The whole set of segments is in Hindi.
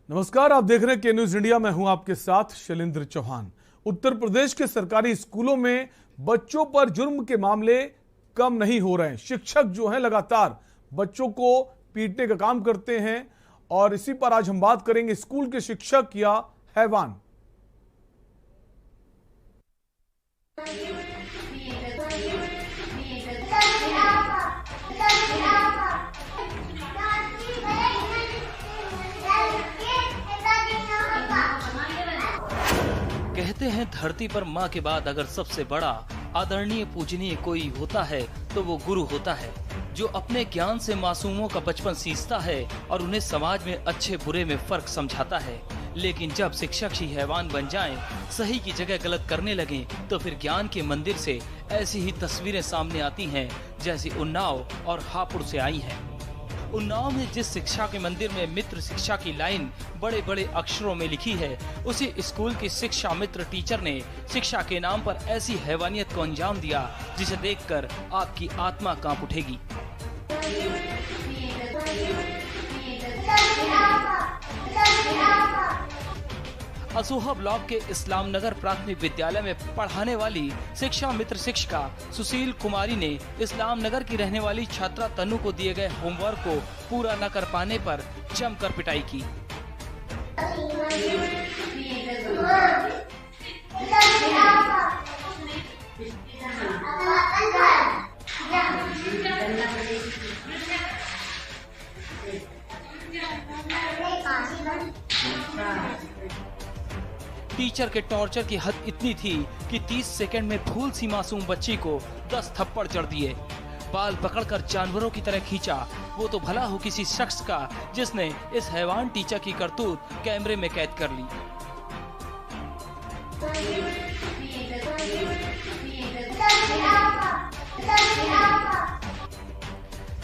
नमस्कार, आप देख रहे हैं के न्यूज इंडिया। मैं हूं आपके साथ शैलेंद्र चौहान। उत्तर प्रदेश के सरकारी स्कूलों में बच्चों पर जुर्म के मामले कम नहीं हो रहे हैं। शिक्षक जो हैं लगातार बच्चों को पीटने का काम करते हैं और इसी पर आज हम बात करेंगे। स्कूल के शिक्षक या हैवान। कहते हैं धरती पर माँ के बाद अगर सबसे बड़ा आदरणीय पूजनीय कोई होता है तो वो गुरु होता है, जो अपने ज्ञान से मासूमों का बचपन सींचता है और उन्हें समाज में अच्छे बुरे में फर्क समझाता है। लेकिन जब शिक्षक ही हैवान बन जाएं, सही की जगह गलत करने लगें, तो फिर ज्ञान के मंदिर से ऐसी ही तस्वीरें सामने आती हैं जैसी उन्नाव और हापुड़ से आई हैं। उन्नाव में जिस शिक्षा के मंदिर में मित्र शिक्षा की लाइन बड़े बड़े अक्षरों में लिखी है, उसी स्कूल की शिक्षा मित्र टीचर ने शिक्षा के नाम पर ऐसी हैवानियत को अंजाम दिया जिसे देखकर आपकी आत्मा कांप उठेगी। असोहा ब्लॉक के इस्लाम नगर प्राथमिक विद्यालय में पढ़ाने वाली शिक्षा मित्र शिक्षिका सुशील कुमारी ने इस्लाम नगर की रहने वाली छात्रा तनु को दिए गए होमवर्क को पूरा न कर पाने पर जमकर पिटाई की। टीचर के टॉर्चर की हद इतनी थी कि 30 सेकंड में फूल सी मासूम बच्ची को 10 थप्पड़ जड़ दिए। बाल पकड़कर जानवरों की तरह खींचा, वो तो भला हो किसी शख्स का जिसने इस हैवान टीचर की करतूत कैमरे में कैद कर ली।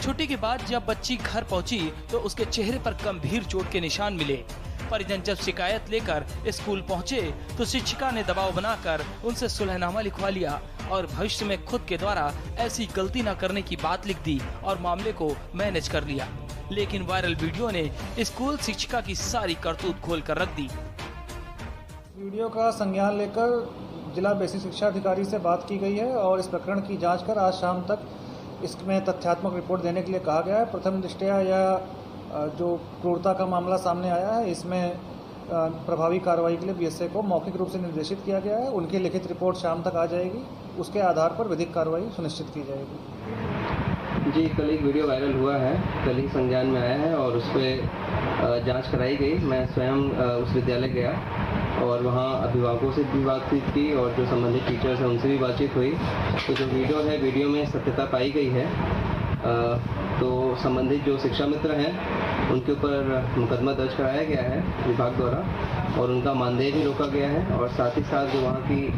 छुट्टी के बाद जब बच्ची घर पहुंची तो उसके चेहरे पर गंभीर चोट के निशान मिले। परिजन जब शिकायत लेकर स्कूल पहुंचे तो शिक्षिका ने दबाव बनाकर उनसे सुलहनामा लिखवा लिया और भविष्य में खुद के द्वारा ऐसी गलती न करने की बात लिख दी और मामले को मैनेज कर लिया। लेकिन वायरल वीडियो ने स्कूल शिक्षिका की सारी करतूत खोल कर रख दी। वीडियो का संज्ञान लेकर जिला बेसिक शिक्षा अधिकारी से बात की गई है और इस प्रकरण की जांच कर आज शाम तक इसमें तथ्यात्मक रिपोर्ट देने के लिए कहा गया है। प्रथम दृष्टया यह जो क्रूरता का मामला सामने आया है, इसमें प्रभावी कार्रवाई के लिए बीएसए को मौखिक रूप से निर्देशित किया गया है। उनकी लिखित रिपोर्ट शाम तक आ जाएगी, उसके आधार पर विधिक कार्रवाई सुनिश्चित की जाएगी। जी, कल एक वीडियो वायरल हुआ है, कल ही संज्ञान में आया है और उस पर जांच कराई गई। मैं स्वयं उस विद्यालय गया और वहाँ अभिभावकों से भी बातचीत की और जो संबंधित टीचर्स हैं उनसे भी बातचीत हुई। तो जो वीडियो है, वीडियो में सत्यता पाई गई है। तो संबंधित जो शिक्षा मित्र हैं उनके ऊपर मुकदमा दर्ज कराया गया है विभाग द्वारा और उनका मानदेय भी रोका गया है और साथ ही साथ जो वहाँ की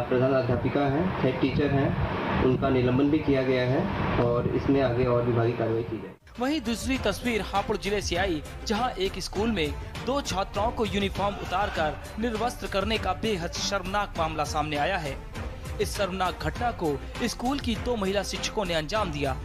प्रधान अध्यापिका हैं, हेड टीचर हैं, उनका निलंबन भी किया गया है और इसमें आगे और विभागीय कार्रवाई की जाए। वहीं दूसरी तस्वीर हापुड़ जिले से आई, जहां एक स्कूल में 2 छात्राओं को यूनिफॉर्म उतारकर निर्वस्त्र करने का बेहद शर्मनाक मामला सामने आया है। इस शर्मनाक घटना को स्कूल की 2 महिला शिक्षकों ने अंजाम दिया।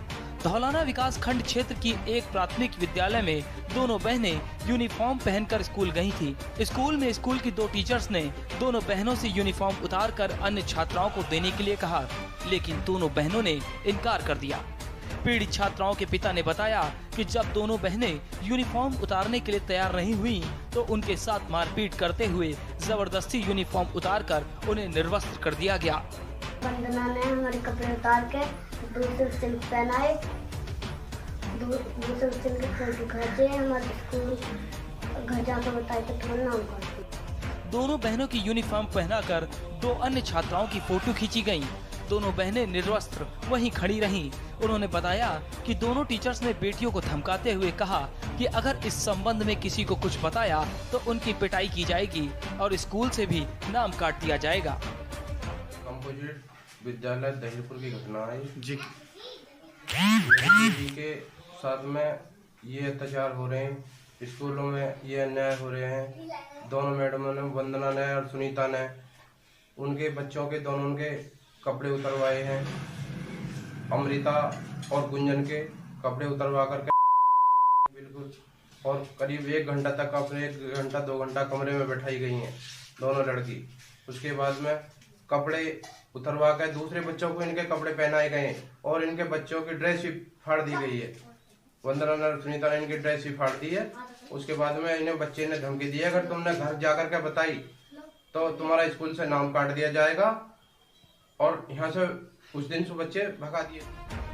धौलाना विकास खंड क्षेत्र की एक प्राथमिक विद्यालय में दोनों बहनें यूनिफॉर्म पहनकर स्कूल गई थी। स्कूल में स्कूल की 2 टीचर्स ने दोनों बहनों से यूनिफॉर्म उतारकर अन्य छात्राओं को देने के लिए कहा, लेकिन दोनों बहनों ने इनकार कर दिया। पीड़ित छात्राओं के पिता ने बताया कि जब दोनों बहनें यूनिफॉर्म उतारने के लिए तैयार नहीं हुई तो उनके साथ मारपीट करते हुए जबरदस्ती यूनिफॉर्म उतारकर उन्हें निर्वस्त्र कर दिया गया। वंदना ने हमारे कपड़े उतार के दूसरे सिल्क पहनाए, दूसरे सिल्क के फोटो खींचे, हमारे स्कूल घर जाकर बताए तो तुम्हारा नाम करते। दोनों बहनों की यूनिफॉर्म पहनाकर 2 अन्य छात्राओं की फोटो खींची गयी। दोनों बहनें निर्वस्त्र वहीं खड़ी रहीं। उन्होंने बताया कि दोनों टीचर्स ने बेटियों को धमकाते हुए कहा कि अगर इस संबंध में किसी को कुछ बताया तो उनकी पिटाई की जाएगी और स्कूल से भी नाम काट दिया जाएगा। कंपोजिट विद्यालय दहीपुर की घटना है जी के साथ में ये अत्याचार हो रहे हैं, स्कूलों में ये अन्याय हो रहे हैं। दोनों मैडमों ने, वंदना ने और सुनीता ने, उनके बच्चों के दोनों के कपड़े उतरवाए हैं। अमृता और गुंजन के कपड़े उतरवा कर बिल्कुल और करीब 1 घंटा तक अपने 1 घंटा 2 घंटा कमरे में बैठाई गई हैं दोनों लड़की। उसके बाद में कपड़े उतरवा कर दूसरे बच्चों को इनके कपड़े पहनाए गए और इनके बच्चों की ड्रेस भी फाड़ दी गई है। वंदना ने सुनीता ने इनकी ड्रेस भी फाड़ दी है। उसके बाद में इन्हें बच्चे ने धमकी दी है, अगर तुमने घर जाकर के बताई तो तुम्हारा स्कूल से नाम काट दिया जाएगा, और यहाँ से उस दिन से बच्चे भगा दिए।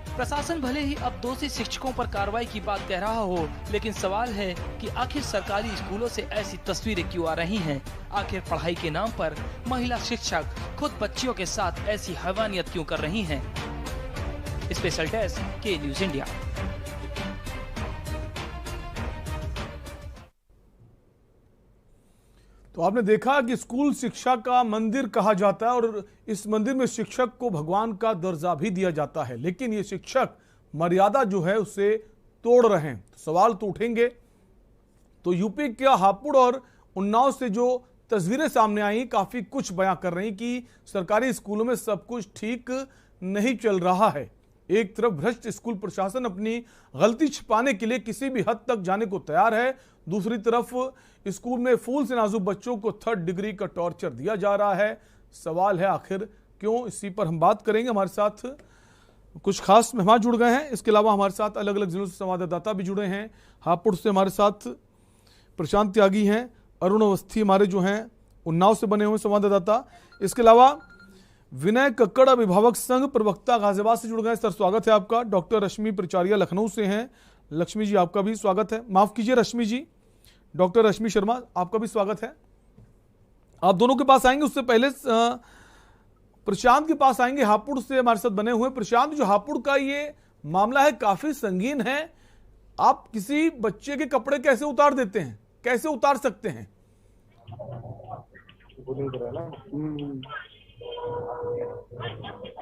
प्रशासन भले ही अब दोषी शिक्षकों पर कार्रवाई की बात कह रहा हो, लेकिन सवाल है कि आखिर सरकारी स्कूलों से ऐसी तस्वीरें क्यों आ रही हैं? आखिर पढ़ाई के नाम पर महिला शिक्षक खुद बच्चियों के साथ ऐसी हैवानियत क्यों कर रही हैं? स्पेशल डेस्क के न्यूज इंडिया। तो आपने देखा कि स्कूल शिक्षा का मंदिर कहा जाता है और इस मंदिर में शिक्षक को भगवान का दर्जा भी दिया जाता है, लेकिन ये शिक्षक मर्यादा जो है उसे तोड़ रहे हैं। तो सवाल तो उठेंगे। तो यूपी के हापुड़ और उन्नाव से जो तस्वीरें सामने आई काफी कुछ बयां कर रही कि सरकारी स्कूलों में सब कुछ ठीक नहीं चल रहा है। एक तरफ भ्रष्ट स्कूल प्रशासन अपनी गलती छिपाने के लिए किसी भी हद तक जाने को तैयार है, दूसरी तरफ स्कूल में फूल से नाजुक बच्चों को 3rd डिग्री का टॉर्चर दिया जा रहा है। सवाल है आखिर क्यों? इसी पर हम बात करेंगे। हमारे साथ कुछ खास मेहमान जुड़ गए हैं, इसके अलावा हमारे साथ अलग अलग जिलों से संवाददाता भी जुड़े हैं। हापुड़ से हमारे साथ प्रशांत त्यागी हैं, अरुण अवस्थी हमारे जो हैं उन्नाव से बने हुए संवाददाता, इसके अलावा विनय कक्कड़ अभिभावक संघ प्रवक्ता गाजियाबाद से जुड़ गए। सर स्वागत है आपका। डॉक्टर रश्मि प्रचारिया लखनऊ से हैं। लक्ष्मी जी आपका भी स्वागत है, माफ कीजिए रश्मि जी, डॉक्टर रश्मि शर्मा आपका भी स्वागत है। आप दोनों के पास आएंगे, उससे पहले प्रशांत के पास आएंगे, हापुड़ से हमारे साथ बने हुए। प्रशांत, जो हापुड़ का ये मामला है काफी संगीन है। आप किसी बच्चे के कपड़े कैसे उतार देते हैं, कैसे उतार सकते हैं?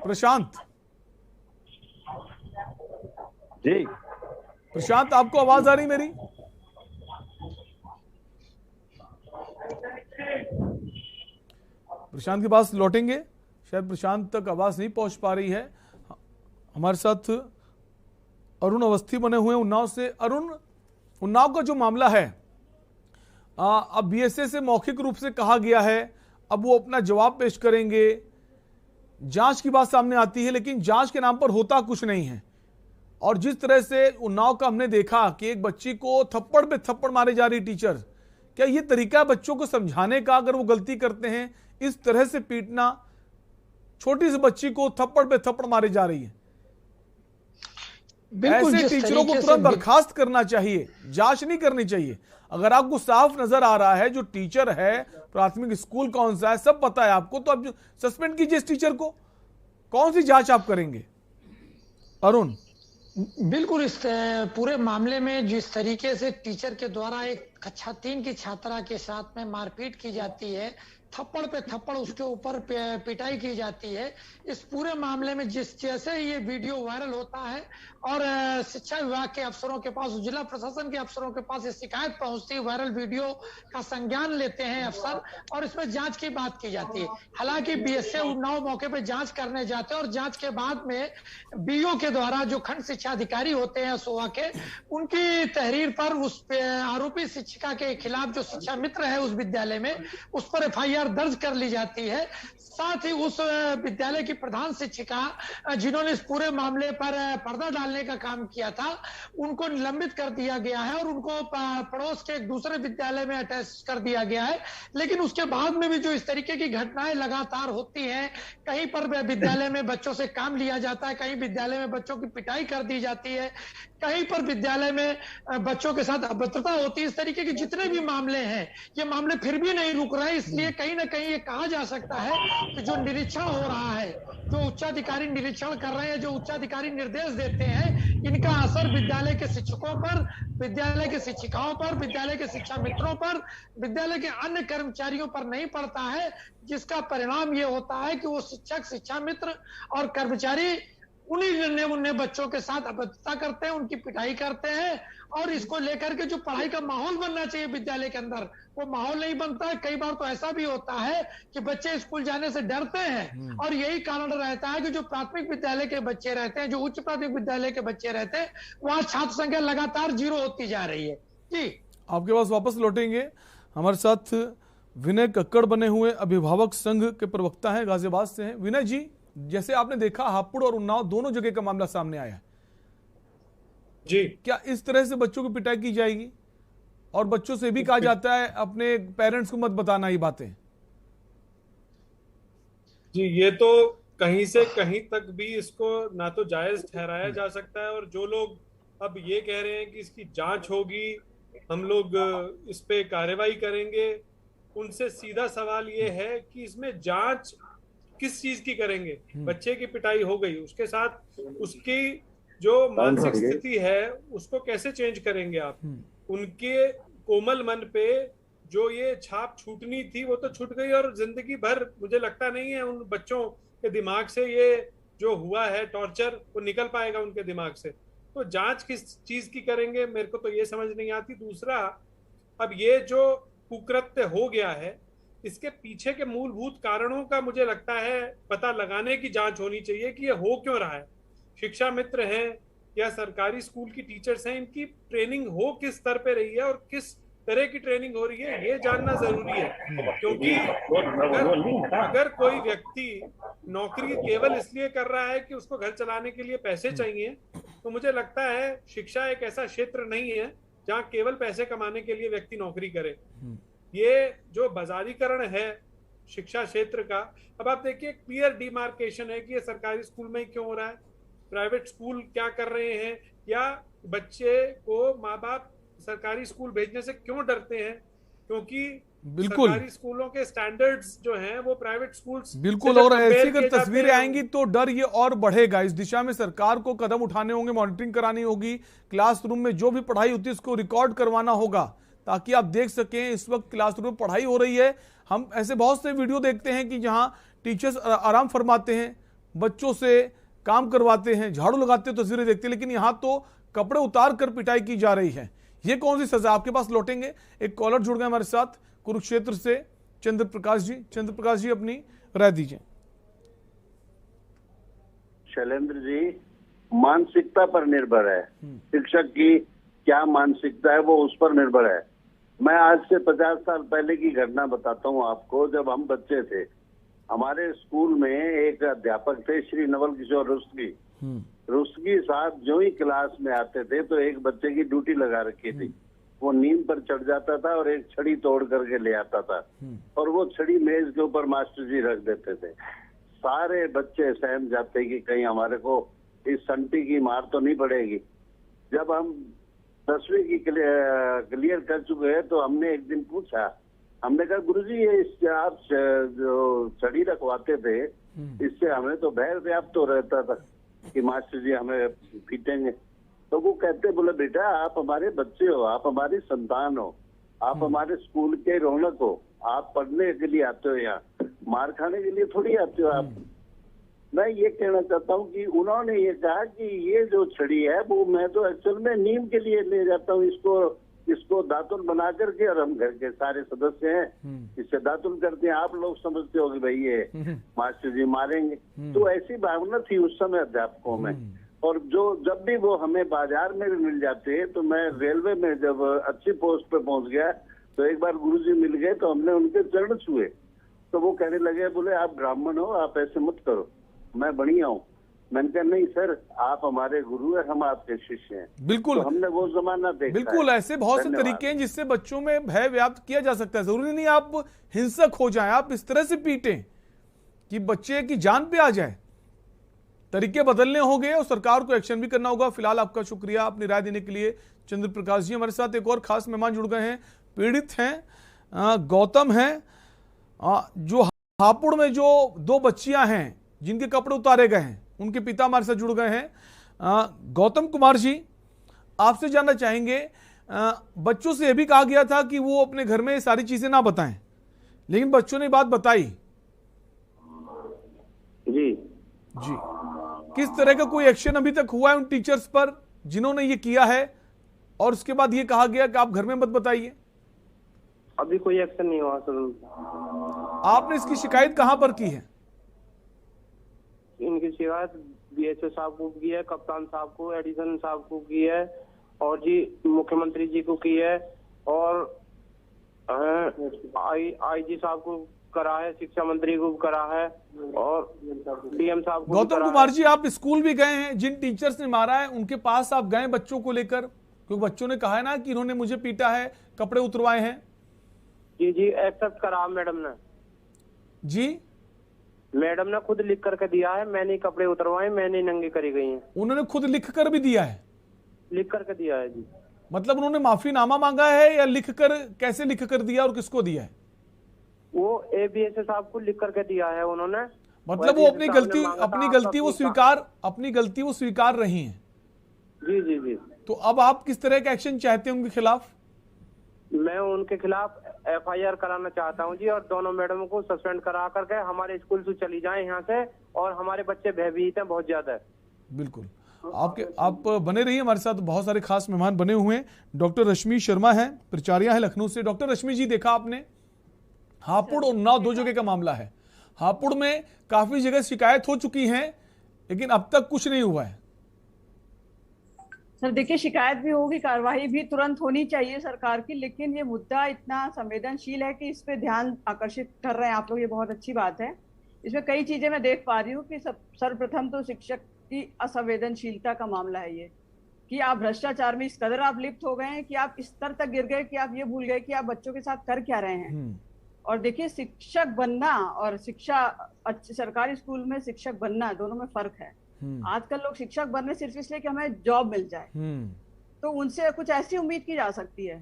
प्रशांत जी, प्रशांत आपको आवाज आ रही मेरी? प्रशांत के पास लौटेंगे, शायद प्रशांत तक आवाज नहीं पहुंच पा रही है। हमारे साथ अरुण अवस्थी बने हुए हैं उन्नाव से। अरुण, उन्नाव का जो मामला है अब बीएसए से मौखिक रूप से कहा गया है, अब वो अपना जवाब पेश करेंगे। जांच की बात सामने आती है, लेकिन जांच के नाम पर होता कुछ नहीं है। और जिस तरह से उन्नाव का हमने देखा कि एक बच्ची को थप्पड़ पे थप्पड़ मारे जा रही टीचर, क्या ये तरीका बच्चों को समझाने का? अगर वो गलती करते हैं इस तरह से पीटना, छोटी सी बच्ची को थप्पड़ पे थप्पड़ मारे जा रही है, ऐसे टीचरों को तुरंत बर्खास्त करना चाहिए, जांच नहीं करनी चाहिए। अगर आपको साफ नजर आ रहा है जो टीचर है, प्राथमिक स्कूल कौन सा है सब पता है आपको, तो आप सस्पेंड कीजिए इस टीचर को। कौन सी जांच आप करेंगे? अरुण, बिल्कुल, इस पूरे मामले में जिस तरीके से टीचर के द्वारा एक कक्षा 3 की छात्रा के साथ में मारपीट की जाती है, थप्पड़ पे थप्पड़ उसके ऊपर पिटाई की जाती है, इस पूरे मामले में जिस जैसे ये वीडियो वायरल होता है और शिक्षा विभाग के अफसरों के पास, जिला प्रशासन के अफसरों के पास ये शिकायत पहुंचती है, वायरल वीडियो का संज्ञान लेते हैं अफसर और इसमें जांच की बात की जाती है। हालांकि बीएसए उन्नाव मौके पे जांच करने जाते हैं और जांच के बाद में बीओ के द्वारा जो खंड शिक्षा अधिकारी होते हैं सोवा के, उनकी तहरीर पर उस आरोपी शिक्षिका के खिलाफ जो शिक्षा मित्र है उस विद्यालय में, उस पर एफआईआर दर्ज कर ली जाती है। साथ ही उस विद्यालय की प्रधान शिक्षिका जिन्होंने इस पूरे मामले पर पर्दा डालने का काम किया था, उनको निलंबित कर दिया गया है और उनको पड़ोस के एक दूसरे विद्यालय में अटैच कर दिया गया है। लेकिन उसके बाद में भी जो इस तरीके की घटनाएं लगातार होती हैं, कहीं पर विद्यालय में बच्चों से काम लिया जाता है, कहीं विद्यालय में बच्चों की पिटाई कर दी जाती है, कहीं पर विद्यालय में बच्चों के साथ अभद्रता होती है, इस तरीके के जितने भी मामले हैं, ये मामले फिर भी नहीं रुक रहे। इसलिए कहीं ना कहीं ये कहा जा सकता है कि जो निरीक्षण हो रहा है, जो उच्चाधिकारी निरीक्षण कर रहे हैं, जो उच्चाधिकारी निर्देश देते हैं, इनका असर विद्यालय के शिक्षकों पर, विद्यालय के शिक्षिकाओं पर, विद्यालय के शिक्षा मित्रों पर, विद्यालय के अन्य कर्मचारियों पर नहीं पड़ता है, जिसका परिणाम ये होता है कि वो शिक्षक, शिक्षा मित्र और कर्मचारी उन्हीं नन्हे मुन्ने बच्चों के साथ अभद्रता करते हैं, उनकी पिटाई करते हैं और इसको लेकर के जो पढ़ाई का माहौल बनना चाहिए विद्यालय के अंदर, वो माहौल नहीं बनता है। कई बार तो ऐसा भी होता है कि बच्चे स्कूल जाने से डरते हैं और यही कारण रहता है कि जो प्राथमिक विद्यालय के बच्चे रहते हैं, जो उच्च प्राथमिक विद्यालय के बच्चे रहते हैं, वहां छात्र संख्या लगातार 0 होती जा रही है। जी आपके पास वापस लौटेंगे। हमारे साथ विनय कक्कड़ बने हुए अभिभावक संघ के प्रवक्ता हैं, गाजियाबाद से हैं। विनय जी, जैसे आपने देखा हापुड़ और उन्नाव दोनों जगह का मामला सामने आया है जी, क्या इस तरह से बच्चों की पिटाई की जाएगी? और बच्चों से भी कहा जाता है अपने पेरेंट्स को मत बताना ये बातें। जी, ये तो कहीं से कहीं तक भी इसको ना तो जायज ठहराया जा सकता है, और जो लोग अब ये कह रहे हैं कि इसकी जांच होगी, हम लोग इस पे कार्रवाई करेंगे, उनसे सीधा सवाल ये है कि इसमें जांच किस चीज की करेंगे? बच्चे की पिटाई हो गई, उसके साथ उसकी जो मानसिक स्थिति है उसको कैसे चेंज करेंगे आप? उनके कोमल मन पे जो ये छाप छूटनी थी वो तो छूट गई, और जिंदगी भर मुझे लगता नहीं है उन बच्चों के दिमाग से ये जो हुआ है टॉर्चर वो निकल पाएगा उनके दिमाग से। तो जांच किस चीज की करेंगे, मेरे को तो ये समझ नहीं आती। दूसरा, अब ये जो कुकृत्य हो गया है इसके पीछे के मूलभूत कारणों का मुझे लगता है पता लगाने की जांच होनी चाहिए कि ये हो क्यों रहा है। शिक्षा मित्र हैं या सरकारी स्कूल की टीचर्स हैं, इनकी ट्रेनिंग हो किस स्तर पे रही है और किस तरह की ट्रेनिंग हो रही है, ये जानना जरूरी है। क्योंकि अगर कोई व्यक्ति नौकरी केवल इसलिए कर रहा है कि उसको घर चलाने के लिए पैसे चाहिए, तो मुझे लगता है शिक्षा एक ऐसा क्षेत्र नहीं है जहाँ केवल पैसे कमाने के लिए व्यक्ति नौकरी करे। ये जो बाजारीकरण है शिक्षा क्षेत्र का, अब आप देखिए क्लियर डिमार्केशन है कि ये सरकारी स्कूल में ही क्यों हो रहा है, प्राइवेट स्कूल क्या कर रहे हैं, या बच्चे को माँ बाप सरकारी स्कूल भेजने से क्यों डरते हैं? क्योंकि बिल्कुल सरकारी स्कूलों के स्टैंडर्ड्स जो हैं वो प्राइवेट स्कूल्स बिल्कुल, और ऐसी अगर तस्वीरें आएंगी तो डर ये और बढ़ेगा। इस दिशा में सरकार को कदम उठाने होंगे, मॉनिटरिंग करानी होगी, क्लासरूम में जो भी पढ़ाई होती है उसको रिकॉर्ड करवाना होगा ताकि आप देख सकें इस वक्त क्लासरूम में पढ़ाई हो रही है। हम ऐसे बहुत से वीडियो देखते हैं कि जहां टीचर्स आराम फरमाते हैं, बच्चों से काम करवाते हैं, झाड़ू लगाते हैं, तस्वीरें देखते हैं, लेकिन यहां तो कपड़े उतार कर पिटाई की जा रही है। ये कौन सी सजा? आपके पास लौटेंगे। एक कॉलर जुड़ गए हमारे साथ कुरुक्षेत्र से, चंद्र प्रकाश जी। चंद्र प्रकाश जी, अपनी राय दीजिए। शैलेंद्र जी, मानसिकता पर निर्भर है, शिक्षक की क्या मानसिकता है वो उस पर निर्भर है। मैं आज से 50 साल पहले की घटना बताता हूँ आपको। जब हम बच्चे थे, हमारे स्कूल में एक अध्यापक थे श्री नवल किशोर रुस्तगी साहब। जो ही क्लास में आते थे तो एक बच्चे की ड्यूटी लगा रखी थी, वो नींद पर चढ़ जाता था और एक छड़ी तोड़ करके ले आता था, और वो छड़ी मेज के ऊपर मास्टर जी रख देते थे। सारे बच्चे सहम जाते कि कहीं हमारे को इस संटी की मार तो नहीं पड़ेगी। जब हम 10वीं की क्लियर कर चुके हैं तो हमने एक दिन पूछा, हमने कहा गुरुजी ये आप जो छड़ी रखवाते थे इससे हमें तो भय व्याप्त हो रहता था कि मास्टर जी हमें पीटेंगे। तो वो कहते, बोले बेटा आप हमारे बच्चे हो, आप हमारी संतान हो, आप हमारे स्कूल के रौनक हो, आप पढ़ने के लिए आते हो, यहाँ मार खाने के लिए थोड़ी आते हो आप। मैं ये कहना चाहता हूँ कि उन्होंने ये कहा कि ये जो छड़ी है वो मैं तो एक्चुअल में नीम के लिए ले जाता हूँ, इसको दातुन बना करके, और हम घर के सारे सदस्य हैं इससे दातुन करते हैं। आप लोग समझते हो कि भाई ये मास्टर जी मारेंगे। तो ऐसी भावना थी उस समय अध्यापकों में। और जब भी वो हमें बाजार में भी मिल जाते हैं, तो मैं रेलवे में जब अच्छी पोस्ट पे पहुंच गया तो एक बार गुरुजी मिल गए तो हमने उनके चरण छुए, तो वो कहने लगे, बोले आप ब्राह्मण हो, आप ऐसे मत करो, मैं बढ़िया हूँ। मैंने कहा नहीं सर, आप हमारे गुरु हैं, हम आपके शिष्य हैं। बिल्कुल, तो हमने वो जमाना देखा। बिल्कुल, ऐसे बहुत से तरीके हैं जिससे बच्चों में भय व्याप्त किया जा सकता है। जरूरी नहीं आप हिंसक हो जाएं, आप इस तरह से पीटें कि बच्चे की जान पे आ जाए। तरीके बदलने होंगे और सरकार को एक्शन भी करना होगा। फिलहाल आपका शुक्रिया अपनी राय देने के लिए चंद्र प्रकाश जी। हमारे साथ एक और खास मेहमान जुड़ गए हैं, पीड़ित हैं, गौतम हैं, जो हापुड़ में जो 2 बच्चियां हैं जिनके कपड़े उतारे गए हैं, उनके पिता हमारे साथ जुड़ गए हैं। गौतम कुमार जी, आपसे जानना चाहेंगे, बच्चों से यह भी कहा गया था कि वो अपने घर में सारी चीजें ना बताएं, लेकिन बच्चों ने बात बताई जी। किस तरह का कोई एक्शन अभी तक हुआ है उन टीचर्स पर जिन्होंने ये किया है, और उसके बाद ये कहा गया कि आप घर में मत बताइए? अभी कोई एक्शन नहीं हुआ सर। आपने इसकी शिकायत कहां पर की है? इनकी शिकायत BHO साहब को की है, कप्तान साहब को, एडिशन साहब को की है, और जी मुख्यमंत्री जी को की है, और आईजी साहब को करा है, शिक्षा मंत्री को करा है, और डीएम साहब को। गौतम कुमार जी, आप स्कूल भी गए हैं, जिन टीचर्स ने मारा है उनके पास आप गए बच्चों को लेकर? क्योंकि बच्चों ने कहा है ना कि इन्होंने मुझे पीटा है, कपड़े उतरवाए हैं। जी जी, एक्सेप्ट करा मैडम ने। जी, मैडम ने खुद लिख करके दिया है, मैंने कपड़े उतरवाए, मैंने नंगे करी गई हैं। उन्होंने खुद लिख कर भी दिया है? लिख करके दिया है जी। मतलब उन्होंने माफीनामा मांगा है या लिख कर? कैसे लिख कर दिया और किसको दिया है? वो एबीएसए साहब को लिख करके दिया है उन्होंने। मतलब वो अपनी गलती वो स्वीकार रही हैं। जी जी जी। तो अब आप किस तरह का एक्शन चाहते हैं उनके खिलाफ? मैं उनके खिलाफ एफआईआर कराना चाहता हूं जी, और दोनों मैडम को सस्पेंड करा करके हमारे स्कूल से चली जाएं यहाँ से, और हमारे बच्चे भयभीत हैं बहुत ज्यादा। बिल्कुल, आप बने रहिए हमारे साथ, बहुत सारे खास मेहमान बने हुए हैं। डॉक्टर रश्मि शर्मा हैं, प्राचार्य हैं लखनऊ से। डॉक्टर रश्मि जी, देखा आपने, हापुड़ और उन्नाव दो जगह का मामला है। हापुड़ में काफी जगह शिकायत हो चुकी है, लेकिन अब तक कुछ नहीं हुआ है। सर देखिए, शिकायत भी होगी, कार्रवाई भी तुरंत होनी चाहिए सरकार की, लेकिन ये मुद्दा इतना संवेदनशील है कि इस पे ध्यान आकर्षित कर रहे हैं आप लोग, ये बहुत अच्छी बात है। इसमें कई चीजें मैं देख पा रही हूँ कि सर्वप्रथम तो शिक्षक की असंवेदनशीलता का मामला है ये, कि आप भ्रष्टाचार में इस कदर आप लिप्त हो गए हैं कि आप इस स्तर तक गिर गए कि आप ये भूल गए कि आप बच्चों के साथ कर क्या रहे हैं। और देखिए, शिक्षक बनना और अच्छे सरकारी स्कूल में शिक्षक बनना, दोनों में फर्क है। आजकल लोग शिक्षक बनने सिर्फ इसलिए कि हमें जॉब मिल जाए, तो उनसे कुछ ऐसी उम्मीद की जा सकती है।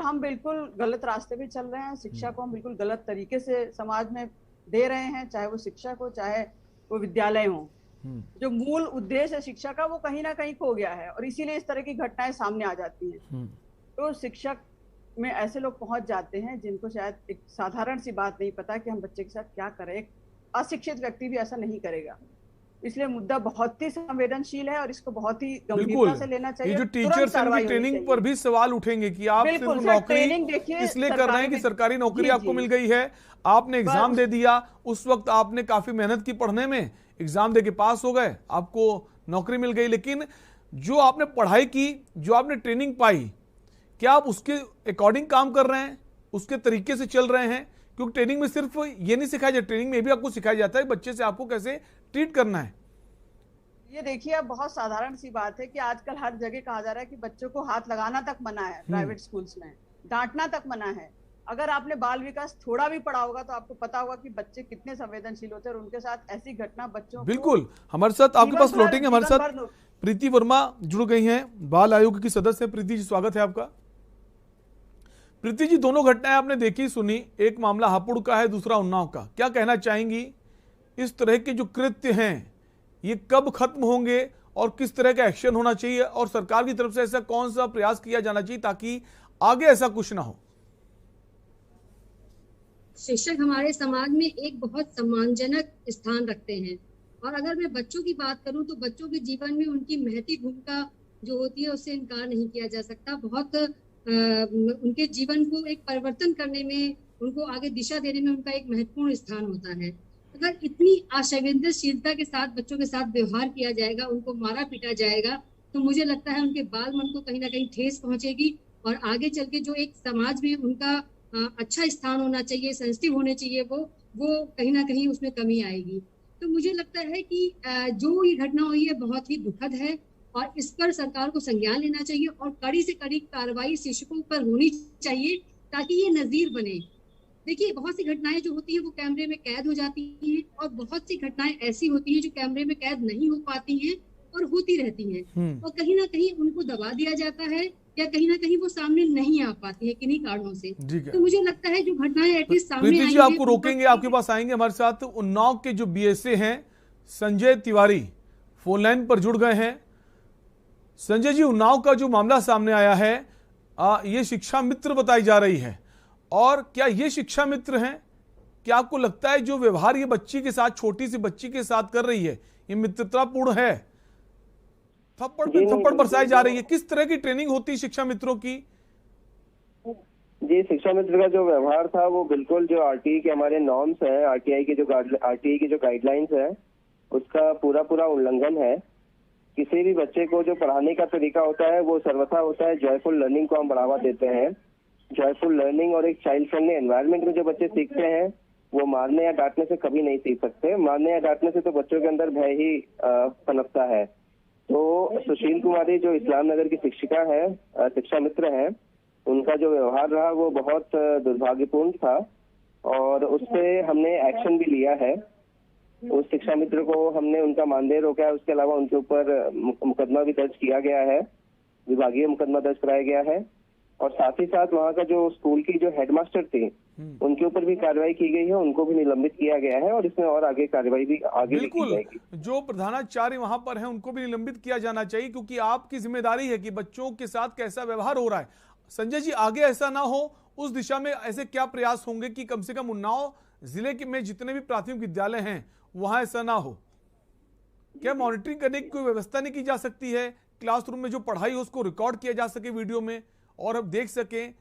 हम बिल्कुल गलत रास्ते पे चल रहे हैं, शिक्षा को हम बिल्कुल गलत तरीके से समाज में दे रहे हैं, चाहे वो शिक्षक हो चाहे वो विद्यालय हो। जो मूल उद्देश्य है शिक्षा का, वो कहीं ना कहीं खो गया है, और इसीलिए इस तरह की घटनाएं सामने आ जाती हैं। तो शिक्षक में ऐसे लोग पहुंच जाते हैं जिनको शायद एक साधारण सी बात नहीं पता कि हम बच्चे के साथ क्या करें। एक अशिक्षित व्यक्ति भी ऐसा नहीं करेगा। इसलिए मुद्दा बहुत ही संवेदनशील है और इसको बहुत ही गंभीरता से लेना चाहिए। ये जो टीचर्स हैं, उनकी ट्रेनिंग पर भी सवाल उठेंगे कि आप सिर्फ नौकरी इसलिए कर रहे हैं कि सरकारी नौकरी आपको मिल गई है, आपने एग्जाम दे दिया, उस वक्त आपने काफी मेहनत की पढ़ने में, एग्जाम दे के पास हो गए, आपको नौकरी मिल गई। लेकिन जो आपने पढ़ाई की, जो आपने ट्रेनिंग पाई, क्या आप उसके अकॉर्डिंग काम कर रहे हैं, उसके तरीके से चल रहे हैं? क्योंकि ट्रेनिंग में सिर्फ ये नहीं सिखाया जाता, ट्रेनिंग में भी आपको सिखाया जाता है बच्चे से आपको कैसे ट्रीट करना है। ये देखिए, अब बहुत साधारण सी बात है कि आजकल हर जगह कहा जा रहा है कि बच्चों को हाथ लगाना तक मना है, प्राइवेट स्कूल्स में डांटना तक मना है। अगर आपने बाल विकास थोड़ा भी पढ़ा होगा तो आपको पता होगा कि बच्चे कितने संवेदनशील होते हैं, और उनके साथ ऐसी घटना बच्चों बिल्कुल। हमारे साथ आपके पास लौटेंगे, हमारे साथ प्रीति वर्मा जुड़ गई हैं, बाल आयोग की सदस्य। प्रीति जी, स्वागत है आपका। प्रीति जी, दोनों घटनाएं आपने देखी सुनी, एक मामला हापुड़ का है, दूसरा उन्नाव का। क्या कहना चाहेंगी, इस तरह के जो कृत्य हैं ये कब खत्म होंगे और किस तरह का एक्शन होना चाहिए, और सरकार की तरफ से ऐसा कौन सा प्रयास किया जाना चाहिए ताकि आगे ऐसा कुछ ना हो? शिक्षक हमारे समाज में एक बहुत सम्मानजनक स्थान रखते हैं, और अगर मैं बच्चों की बात करूं तो बच्चों के जीवन में उनकी महती भूमिका जो होती है उससे इनकार नहीं किया जा सकता। बहुत उनके जीवन को एक परिवर्तन करने में, उनको आगे दिशा देने में उनका एक महत्वपूर्ण स्थान होता है। अगर इतनी असंवेदनशीलता के साथ बच्चों के साथ व्यवहार किया जाएगा, उनको मारा पीटा जाएगा, तो मुझे लगता है उनके बाल मन को कहीं ना कहीं ठेस पहुंचेगी, और आगे चल के जो एक समाज में उनका अच्छा स्थान होना चाहिए, सेंसिटिव होने चाहिए, वो कहीं ना कहीं उसमें कमी आएगी। तो मुझे लगता है कि जो ये घटना हुई है बहुत ही दुखद है, और इस पर सरकार को संज्ञान लेना चाहिए, और कड़ी से कड़ी कार्रवाई शिक्षकों पर होनी चाहिए ताकि ये नजीर बने। देखिए, बहुत सी घटनाएं जो होती है वो कैमरे में कैद हो जाती हैं, और बहुत सी घटनाएं ऐसी होती हैं जो कैमरे में कैद नहीं हो पाती हैं और होती रहती हैं, और कहीं ना कहीं उनको दबा दिया जाता है, या कहीं ना कहीं वो सामने नहीं आ पाती है किन्हीं कारणों से। तो मुझे लगता है जो घटनाएं एटलीस्ट सामने आई हैं, आपको रोकेंगे, आपके पास आएंगे हमारे साथ। उन्नाव के जो बीएसए हैं संजय तिवारी फोन लाइन पर जुड़ गए हैं। संजय जी, उन्नाव का जो मामला सामने आया है, ये शिक्षा मित्र बताई जा रही है, और क्या ये शिक्षा मित्र हैं? क्या आपको लगता है जो व्यवहार ये बच्ची के साथ, छोटी सी बच्ची के साथ कर रही है, ये मित्रतापूर्ण है? थप्पड़ पे थप्पड़ बरसाई जा रही है। किस तरह की ट्रेनिंग होती है शिक्षा मित्रों की? जी, शिक्षा मित्र का जो व्यवहार था वो बिल्कुल जो आरटीई के हमारे नॉर्म्स हैं, आरटीई की जो गाइडलाइंस है, उसका पूरा उल्लंघन है। किसी भी बच्चे को जो पढ़ाने का तरीका होता है वो सर्वथा होता है जॉयफुल लर्निंग को हम बढ़ावा देते हैं। जॉयफुल लर्निंग और एक चाइल्ड फ्रेंडली एनवायरनमेंट में जो बच्चे सीखते हैं वो मारने या डांटने से कभी नहीं सीख सकते। मारने या डांटने से तो बच्चों के अंदर भय ही पनपता है। तो सुशील कुमारी जो इस्लाम नगर की शिक्षिका है, शिक्षा मित्र है, उनका जो व्यवहार रहा वो बहुत दुर्भाग्यपूर्ण था और उस पे हमने एक्शन भी लिया है। उस शिक्षा मित्र को हमने उनका मानदेय रोका है, उसके अलावा उनके ऊपर मुकदमा भी दर्ज किया गया है, विभागीय मुकदमा दर्ज कराया गया है और साथ ही साथ वहाँ का जो स्कूल की जो हेडमास्टर थी उनके ऊपर भी कार्रवाई की गई है, उनको भी निलंबित किया गया है और इसमें और आगे कार्रवाई भी आगे भी की जाएगी। जो प्रधानाचार्य वहां पर हैं उनको भी निलंबित किया जाना चाहिए, क्योंकि आपकी जिम्मेदारी है कि बच्चों के साथ कैसा व्यवहार हो रहा है। संजय जी, आगे ऐसा ना हो, उस दिशा में ऐसे क्या प्रयास होंगे कि कम से कम उन्नाव जिले में जितने भी प्राथमिक विद्यालय हैं वहां ऐसा ना हो? क्या मॉनिटरिंग करने की कोई व्यवस्था नहीं की जा सकती है? क्लासरूम में जो पढ़ाई हो उसको रिकॉर्ड किया जा सके वीडियो में और हम देख सकें,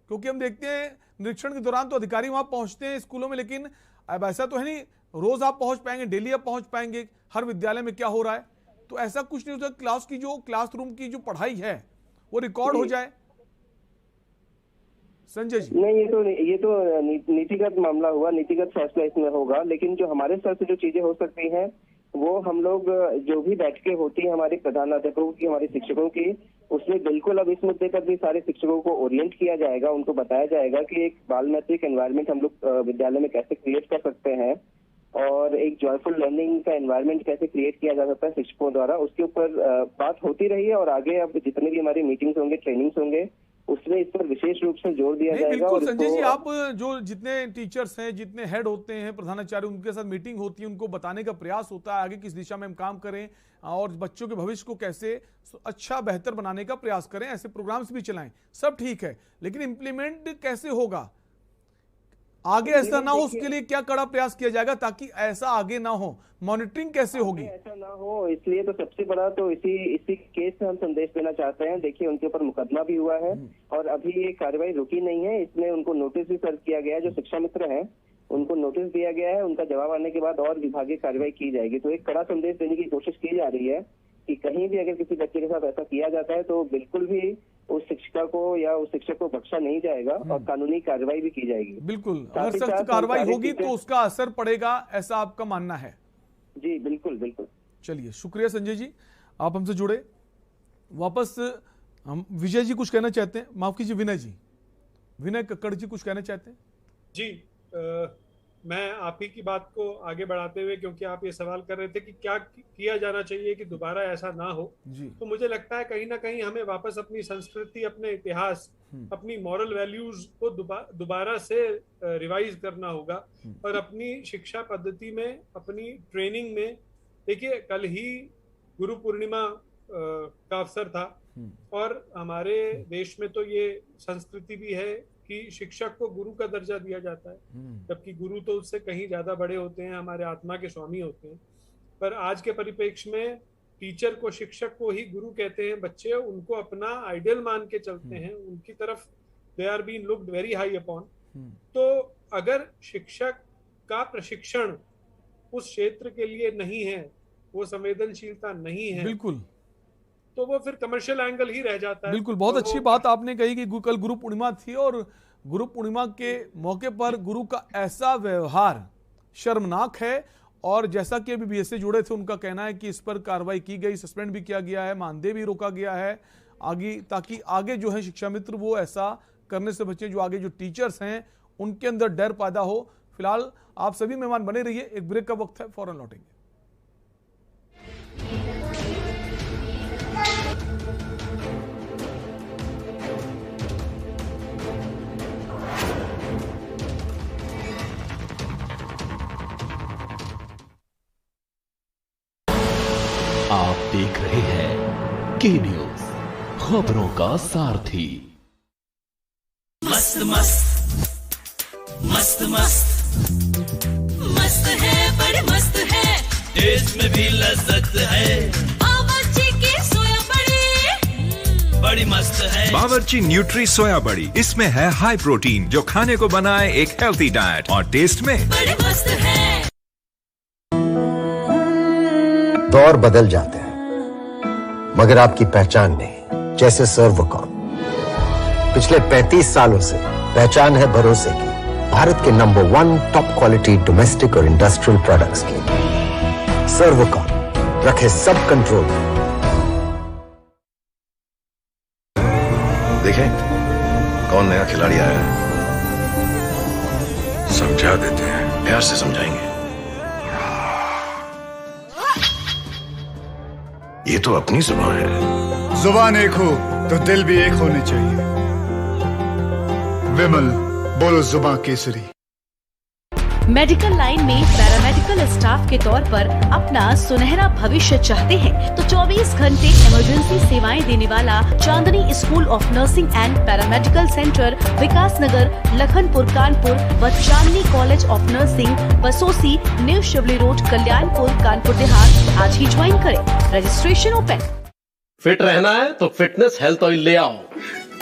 क्योंकि हम देखते हैं निरीक्षण के दौरान तो अधिकारी वहां पहुंचते हैं स्कूलों में, लेकिन अब ऐसा तो है नहीं रोज आप पहुंच पाएंगे, डेली आप पहुंच पाएंगे हर विद्यालय में क्या हो रहा है। तो ऐसा कुछ नहीं होता, क्लासरूम की जो पढ़ाई है वो रिकॉर्ड हो जाए। संजय जी, नहीं, ये तो नीतिगत मामला हुआ, नीतिगत फैसला इसमें होगा, लेकिन जो हमारे स्तर से जो चीजें हो सकती हैं वो हम लोग जो भी बैठकें होती है हमारे प्रधानाध्यापकों की, हमारे शिक्षकों की, उसमें बिल्कुल अब इस मुद्दे पर भी सारे शिक्षकों को ओरिएंट किया जाएगा, उनको बताया जाएगा कि एक बाल मैत्रिक एनवायरनमेंट हम लोग विद्यालय में कैसे क्रिएट कर सकते हैं और एक जॉयफुल लर्निंग का एनवायरनमेंट कैसे क्रिएट किया जा सकता है शिक्षकों द्वारा। उसके ऊपर बात होती रही है और आगे अब जितने भी हमारी मीटिंग्स होंगे, ट्रेनिंग्स होंगे, उसमें इस पर विशेष रूप से जोर दिया जाएगा। बिल्कुल संजय जी, आप जो जितने टीचर्स हैं, जितने हेड होते हैं, प्रधानाचार्य, उनके साथ मीटिंग होती है, उनको बताने का प्रयास होता है आगे किस दिशा में हम काम करें और बच्चों के भविष्य को कैसे अच्छा बेहतर बनाने का प्रयास करें, ऐसे प्रोग्राम्स भी चलाएं, सब ठीक है, लेकिन इम्प्लीमेंट कैसे होगा, आगे ऐसा ना हो उसके लिए क्या कड़ा प्रयास किया जाएगा ताकि ऐसा आगे ना हो? मॉनिटरिंग कैसे होगी? ऐसा ना हो इसलिए तो सबसे बड़ा तो इसी केस में हम संदेश देना चाहते हैं। देखिए, उनके ऊपर मुकदमा भी हुआ है और अभी ये कार्रवाई रुकी नहीं है, इसमें उनको नोटिस भी सर्व किया गया है। जो शिक्षा मित्र हैं उनको नोटिस दिया गया है, उनका जवाब आने के बाद और विभागीय कार्रवाई की जाएगी। तो एक कड़ा संदेश देने की कोशिश की जा रही है कि कहीं भी अगर किसी बच्चे के साथ ऐसा किया जाता है तो बिल्कुल भी उस शिक्षिका को या उस शिक्षक को बख्शा नहीं जाएगा और कानूनी कार्रवाई भी की जाएगी। बिल्कुल, अगर सख्त कार्रवाई होगी तो उसका असर पड़ेगा, ऐसा आपका मानना है? जी बिल्कुल बिल्कुल। चलिए, शुक्रिया संजय जी, आप हमसे जुड़े। वापस हम विजय जी कुछ कहना चाहते हैं? माफ कीजिए, विनय जी, विनय कक्कड़ जी कुछ कहना चाहते हैं? जी, मैं आप ही की बात को आगे बढ़ाते हुए, क्योंकि आप ये सवाल कर रहे थे कि क्या किया जाना चाहिए कि दोबारा ऐसा ना हो, तो मुझे लगता है कहीं ना कहीं हमें वापस अपनी संस्कृति, अपने इतिहास, अपनी मॉरल वैल्यूज को दोबारा से रिवाइज करना होगा और अपनी शिक्षा पद्धति में, अपनी ट्रेनिंग में। देखिए, कल ही गुरु पूर्णिमा का अवसर था और हमारे देश में तो ये संस्कृति भी है कि शिक्षक को गुरु का दर्जा दिया जाता है, जबकि गुरु तो उससे कहीं ज्यादा बड़े होते हैं, हमारे आत्मा के स्वामी होते हैं। पर आज के परिप्रेक्ष्य में टीचर को, शिक्षक को ही गुरु कहते हैं बच्चे, उनको अपना आइडियल मान के चलते हैं, उनकी तरफ they are been looked very high upon. तो अगर शिक्षक का प्रशिक्षण उस क्षेत्र के लिए नहीं है, वो संवेदनशीलता नहीं है, बिल्कुल, तो वो फिर कमर्शियल एंगल ही रह जाता है। बिल्कुल, बहुत अच्छी बात आपने कही कि कल गुरु पूर्णिमा थी और गुरु पूर्णिमा के मौके पर गुरु का ऐसा व्यवहार शर्मनाक है और जैसा कि अभी बीएसए जुड़े थे उनका कहना है कि इस पर कार्रवाई की गई, सस्पेंड भी किया गया है, मानदेय भी रोका गया है आगे, ताकि आगे जो है शिक्षा मित्र वो ऐसा करने से बचे, जो आगे जो टीचर्स हैं उनके अंदर डर पैदा हो। फिलहाल आप सभी मेहमान बने रहिए, एक ब्रेक का वक्त है, फौरन लौटेंगे। आप देख रहे हैं के न्यूज, खबरों का सारथी। मस्त मस्त मस्त मस्त मस्त है, बड़े मस्त है, टेस्ट में भी लज्जत है, बावर्ची की सोया बड़ी बड़ी मस्त है। बावर्ची न्यूट्री सोया बड़ी, इसमें है हाई प्रोटीन जो खाने को बनाए एक हेल्थी डाइट और टेस्ट में बड़े मस्त है। दौर बदल जाते हैं मगर आपकी पहचान नहीं। जैसे सर्वकॉम पिछले 35 सालों से पहचान है भरोसे की, भारत के नंबर 1 टॉप क्वालिटी डोमेस्टिक और इंडस्ट्रियल प्रोडक्ट्स की। सर्वकॉम रखे सब कंट्रोल। देखें कौन नया खिलाड़ी आया है, समझा देते हैं, प्यार से समझाएंगे। ये तो अपनी जुबान है। जुबान एक हो तो दिल भी एक होने चाहिए। विमल बोलो जुबान केसरी। मेडिकल लाइन में पैरामेडिकल स्टाफ के तौर पर अपना सुनहरा भविष्य चाहते हैं तो 24 घंटे इमरजेंसी सेवाएं देने वाला Chandni school of nursing and paramedical centre Vikas Nagar, Lakhanpur Kanpur व Chandni college of nursing Basosi, new Shivli road, Kalyanpur, Kanpur Dehat आज ही ज्वाइन करें। Registration open. फिट रहना है तो फिटनेस हेल्थ ऑयल ले आओ।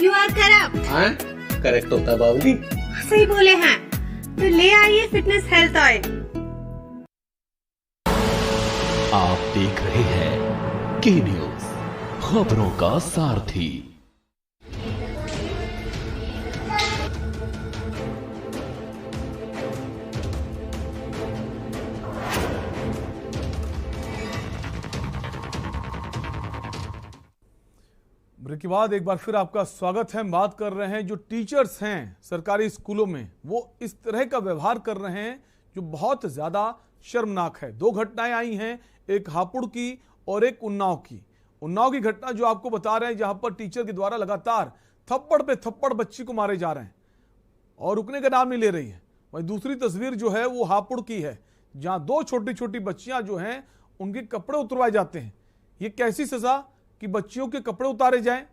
You are correct. करेक्ट होता है बाबूजी। सही बोले हैं, तो ले आइए फिटनेस हेल्थ ऑयल। आप देख रहे हैं के न्यूज, खबरों का सारथी। ब्रेक के बाद एक बार फिर आपका स्वागत है। हम बात कर रहे हैं जो टीचर्स हैं सरकारी स्कूलों में, वो इस तरह का व्यवहार कर रहे हैं जो बहुत ज़्यादा शर्मनाक है। दो घटनाएं आई हैं, एक हापुड़ की और एक उन्नाव की। उन्नाव की घटना जो आपको बता रहे हैं, जहां पर टीचर के द्वारा लगातार थप्पड़ पे थप्पड़ बच्ची को मारे जा रहे हैं और रुकने का नाम नहीं ले रही है। वहीं दूसरी तस्वीर जो है वो हापुड़ की है, जहां दो छोटी छोटी बच्चियां जो हैं उनके कपड़े उतरवाए जाते हैं। ये कैसी सजा कि बच्चियों के कपड़े उतारे जाएं,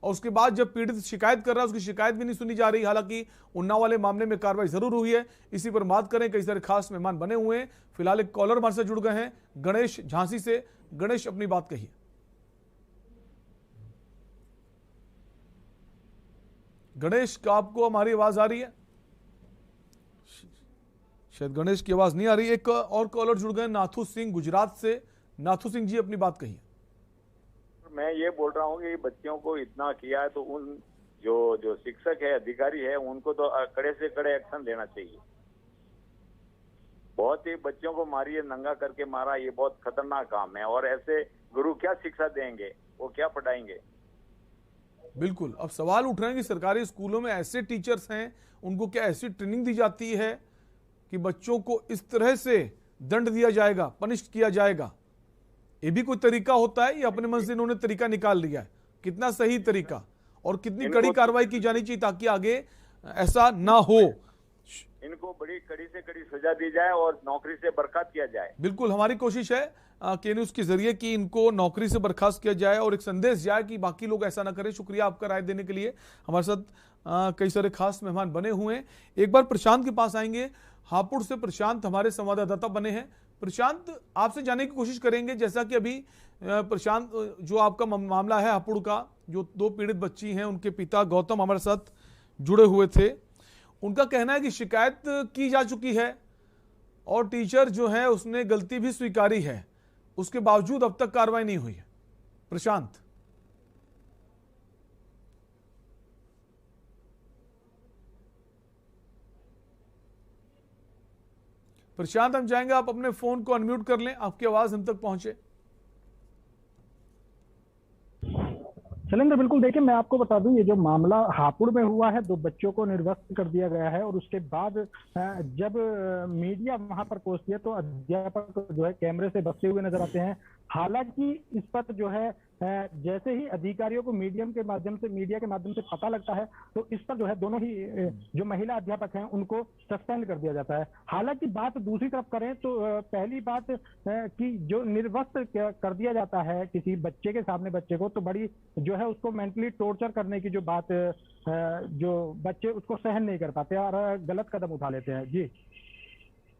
और उसके बाद जब पीड़ित शिकायत कर रहा है उसकी शिकायत भी नहीं सुनी जा रही। हालांकि उन्नाव वाले मामले में कार्रवाई जरूर हुई है। इसी पर बात करें, कई सारे खास मेहमान बने हुए हैं। फिलहाल एक कॉलर हमारे से जुड़ गए हैं, गणेश झांसी से। गणेश, अपनी बात कहिए। गणेश, क्या आपको हमारी आवाज आ रही है? शायद गणेश की आवाज नहीं आ रही। एक और कॉलर जुड़ गए, नाथू सिंह गुजरात से। नाथू सिंह जी, अपनी बात कहिए। मैं ये बोल रहा हूँ कि बच्चियों को इतना किया है तो उन जो शिक्षक है, अधिकारी है, उनको तो कड़े से कड़े एक्शन लेना चाहिए। बहुत ही बच्चों को मारिए, नंगा करके मारा, ये बहुत खतरनाक काम है। और ऐसे गुरु क्या शिक्षा देंगे, वो क्या पढ़ाएंगे? बिल्कुल, अब सवाल उठ रहे हैं कि सरकारी स्कूलों में ऐसे टीचर्स हैं, उनको क्या ऐसी ट्रेनिंग दी जाती है कि बच्चों को इस तरह से दंड दिया जाएगा, पनिश किया जाएगा? ये भी कोई तरीका होता है या अपने मन से इन्होंने तरीका निकाल लिया है? कितना सही तरीका और कितनी कड़ी कार्रवाई की जानी चाहिए ताकि आगे ऐसा ना हो? इनको बड़ी कड़ी से कड़ी सजा दी जाए और नौकरी से बर्खास्त किया जाए। बिल्कुल, हमारी कोशिश है के न्यूज के जरिए कि इनको नौकरी से बर्खास्त किया जाए और एक संदेश जाए कि बाकी लोग ऐसा ना करें। शुक्रिया आपका राय देने के लिए। हमारे साथ कई सारे खास मेहमान बने हुए हैं। एक बार प्रशांत के पास आएंगे। हापुड़ से प्रशांत हमारे संवाददाता बने हैं। प्रशांत, आपसे जानने की कोशिश करेंगे, जैसा कि अभी प्रशांत जो आपका मामला है हापुड़ का, जो दो पीड़ित बच्ची हैं, उनके पिता गौतम हमारे साथ जुड़े हुए थे। उनका कहना है कि शिकायत की जा चुकी है और टीचर जो है उसने गलती भी स्वीकारी है, उसके बावजूद अब तक कार्रवाई नहीं हुई है। प्रशांत, हम चाहेंगे आप अपने फोन को अनम्यूट कर लें, आपकी आवाज हम तक पहुंचे। शैलेंद्र, बिल्कुल। देखिए, मैं आपको बता दूं, ये जो मामला हापुड़ में हुआ है, दो बच्चों को निर्वस्त्र कर दिया गया है और उसके बाद जब मीडिया वहां पर पहुंचती है तो अध्यापक जो है कैमरे से बचते हुए नजर आते हैं। हालांकि इस पर जो है जैसे ही अधिकारियों को मीडिया के माध्यम से पता लगता है तो इस पर जो है दोनों ही जो महिला अध्यापक हैं उनको सस्पेंड कर दिया जाता है। हालांकि बात दूसरी तरफ करें तो पहली बात कि जो निर्वस्त्र कर दिया जाता है किसी बच्चे के सामने बच्चे को, तो बड़ी जो है उसको मेंटली टॉर्चर करने की जो बात जो बच्चे उसको सहन नहीं कर पाते और गलत कदम उठा लेते हैं। जी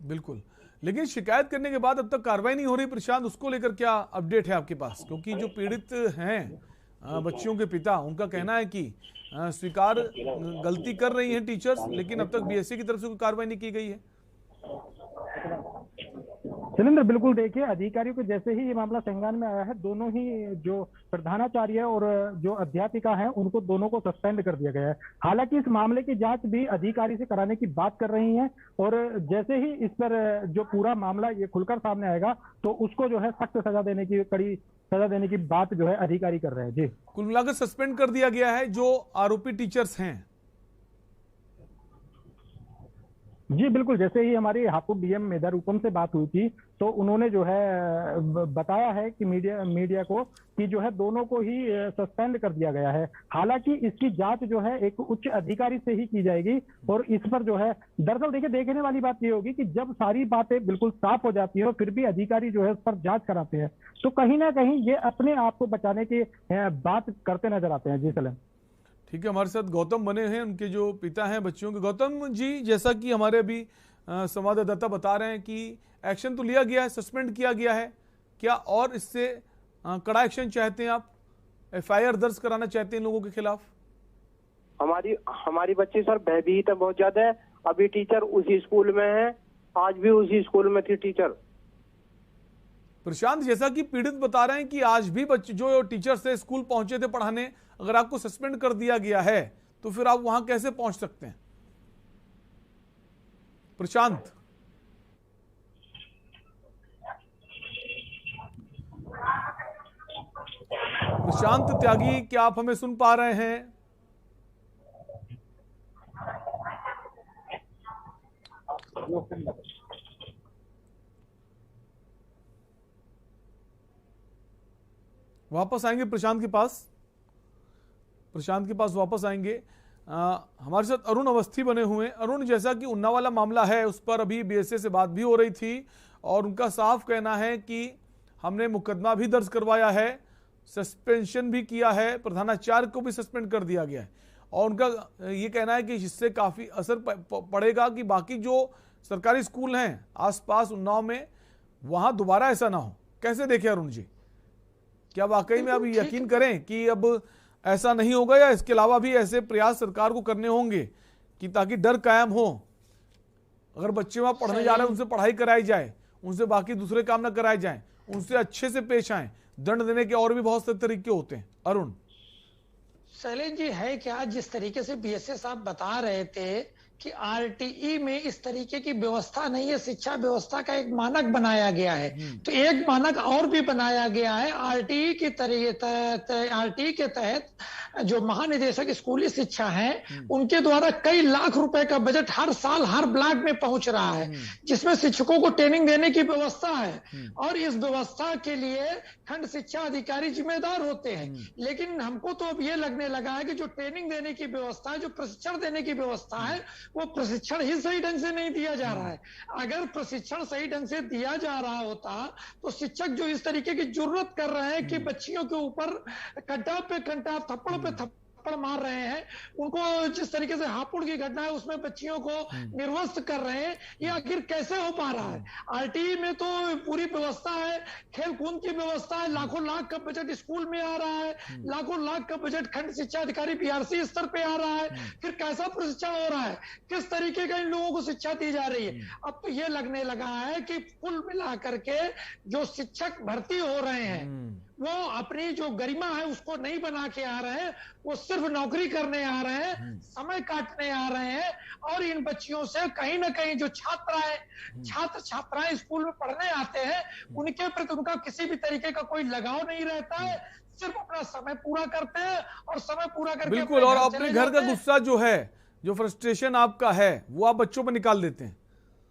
बिल्कुल, लेकिन शिकायत करने के बाद अब तक कार्रवाई नहीं हो रही। प्रशांत, उसको लेकर क्या अपडेट है आपके पास? क्योंकि जो पीड़ित हैं बच्चियों के पिता, उनका कहना है कि स्वीकार गलती कर रही हैं टीचर्स, लेकिन अब तक बीएससी की तरफ से कोई कार्रवाई नहीं की गई है। शैलेंद्र, बिल्कुल देखिए, अधिकारियों को जैसे ही ये मामला संज्ञान में आया है, दोनों ही जो प्रधानाचार्य और जो अध्यापिका हैं उनको दोनों को सस्पेंड कर दिया गया है। हालांकि इस मामले की जांच भी अधिकारी से कराने की बात कर रही हैं और जैसे ही इस पर जो पूरा मामला ये खुलकर सामने आएगा तो उसको जो है सख्त सजा देने की, कड़ी सजा देने की बात जो है अधिकारी कर रहे हैं। जी, कुल मिलाकर सस्पेंड कर दिया गया है जो आरोपी टीचर्स हैं। जी बिल्कुल, जैसे ही हमारी हापुड़ डीएम मेधा रूपम से बात हुई थी तो उन्होंने जो है बताया है कि मीडिया को कि जो है दोनों को ही सस्पेंड कर दिया गया है। हालांकि इसकी जांच जो है एक उच्च अधिकारी से ही की जाएगी और इस पर जो है, दरअसल देखिए, देखने वाली बात ये होगी कि जब सारी बातें बिल्कुल साफ हो जाती है और फिर भी अधिकारी जो है उस पर जांच कराते हैं तो कहीं ना कहीं ये अपने आप को बचाने की बात करते नजर आते हैं। जी सलेम। ठीक है, हमारे साथ गौतम बने हैं, उनके जो पिता हैं बच्चियों के। गौतम जी, जैसा कि हमारे अभी संवाददाता बता रहे हैं कि एक्शन तो लिया गया है, सस्पेंड किया गया है, क्या और इससे कड़ा एक्शन चाहते हैं आप? एफआईआर दर्ज कराना चाहते हैं लोगों के खिलाफ? हमारी बच्ची सर भयभीत है बहुत ज्यादा। अभी टीचर उसी स्कूल में है, आज भी उसी स्कूल में थी टीचर। प्रशांत, जैसा कि पीड़ित बता रहे हैं कि आज भी बच्चे जो टीचर से स्कूल पहुंचे थे पढ़ाने, अगर आपको सस्पेंड कर दिया गया है तो फिर आप वहां कैसे पहुंच सकते हैं? प्रशांत, त्यागी, क्या आप हमें सुन पा रहे हैं? वापस आएंगे प्रशांत के पास वापस आएंगे। हमारे साथ अरुण अवस्थी बने हुए हैं। अरुण, जैसा कि उन्नाव वाला मामला है उस पर अभी बीएसए से बात भी हो रही थी और उनका साफ कहना है कि हमने मुकदमा भी दर्ज करवाया है, सस्पेंशन भी किया है, प्रधानाचार्य को भी सस्पेंड कर दिया गया है और उनका ये कहना है कि इससे काफ़ी असर पड़ेगा कि बाकी जो सरकारी स्कूल हैं आसपास उन्नाव में, वहाँ दोबारा ऐसा ना हो। कैसे देखें अरुण जी, क्या वाकई में अब यकीन करें कि अब ऐसा नहीं होगा या इसके अलावा भी ऐसे प्रयास सरकार को करने होंगे कि ताकि डर कायम हो? अगर बच्चे वहां पढ़ने जा रहे हैं उनसे पढ़ाई कराई जाए, उनसे बाकी दूसरे काम ना कराए जाएं, उनसे अच्छे से पेश आएं। दंड देने के और भी बहुत से तरीके होते हैं। अरुण, शैलेश जी, है क्या जिस तरीके से बीएसए साहब बता रहे थे कि आरटीई में इस तरीके की व्यवस्था नहीं है, शिक्षा व्यवस्था का एक मानक बनाया गया है, तो एक मानक और भी बनाया गया है आरटीई के आरटीई के तहत जो महानिदेशक स्कूली शिक्षा हैं उनके द्वारा कई लाख रुपए का बजट हर साल हर ब्लॉक में पहुंच रहा है, जिसमें शिक्षकों को ट्रेनिंग देने की व्यवस्था है और इस व्यवस्था के लिए खंड शिक्षा अधिकारी जिम्मेदार होते हैं। लेकिन हमको तो अब ये लगने लगा है कि जो ट्रेनिंग देने की व्यवस्था है, जो प्रशिक्षण देने की व्यवस्था है, वो प्रशिक्षण ही सही ढंग से नहीं दिया जा रहा है। अगर प्रशिक्षण सही ढंग से दिया जा रहा होता तो शिक्षक जो इस तरीके की जुर्रत कर रहे हैं कि बच्चियों के ऊपर कंटा पे कंटा, थप्पड़ पे थप्पड़ मार रहे हैं, उनको जिस तरीके से हापुड़ की घटना है उसमें बच्चियों को निर्वस्त्र कर रहे हैं, ये आखिर कैसे हो पा रहा है? आरटीई में तो पूरी व्यवस्था है, खेल कूद की व्यवस्था है, लाखों लाख का बजट स्कूल में आ रहा है, लाखों लाख का बजट खंड शिक्षा अधिकारी बीआरसी स्तर पे आ रहा है, फिर कैसा प्रशिक्षण हो रहा है, किस तरीके का इन लोगों को शिक्षा दी जा रही है? अब तो ये लगने लगा है कि कुल मिला करके जो शिक्षक भर्ती हो रहे हैं वो अपनी जो गरिमा है उसको नहीं बना के आ रहे हैं, वो सिर्फ नौकरी करने आ रहे हैं, समय काटने आ रहे हैं और इन बच्चियों से कहीं ना कहीं जो छात्र छात्राएं स्कूल में पढ़ने आते हैं उनके प्रति उनका किसी भी तरीके का कोई लगाव नहीं रहता है, सिर्फ अपना समय पूरा करते हैं और समय पूरा करके बिल्कुल, और अपने घर का गुस्सा जो है, जो फ्रस्ट्रेशन आपका है, वो आप बच्चों पर निकाल देते हैं।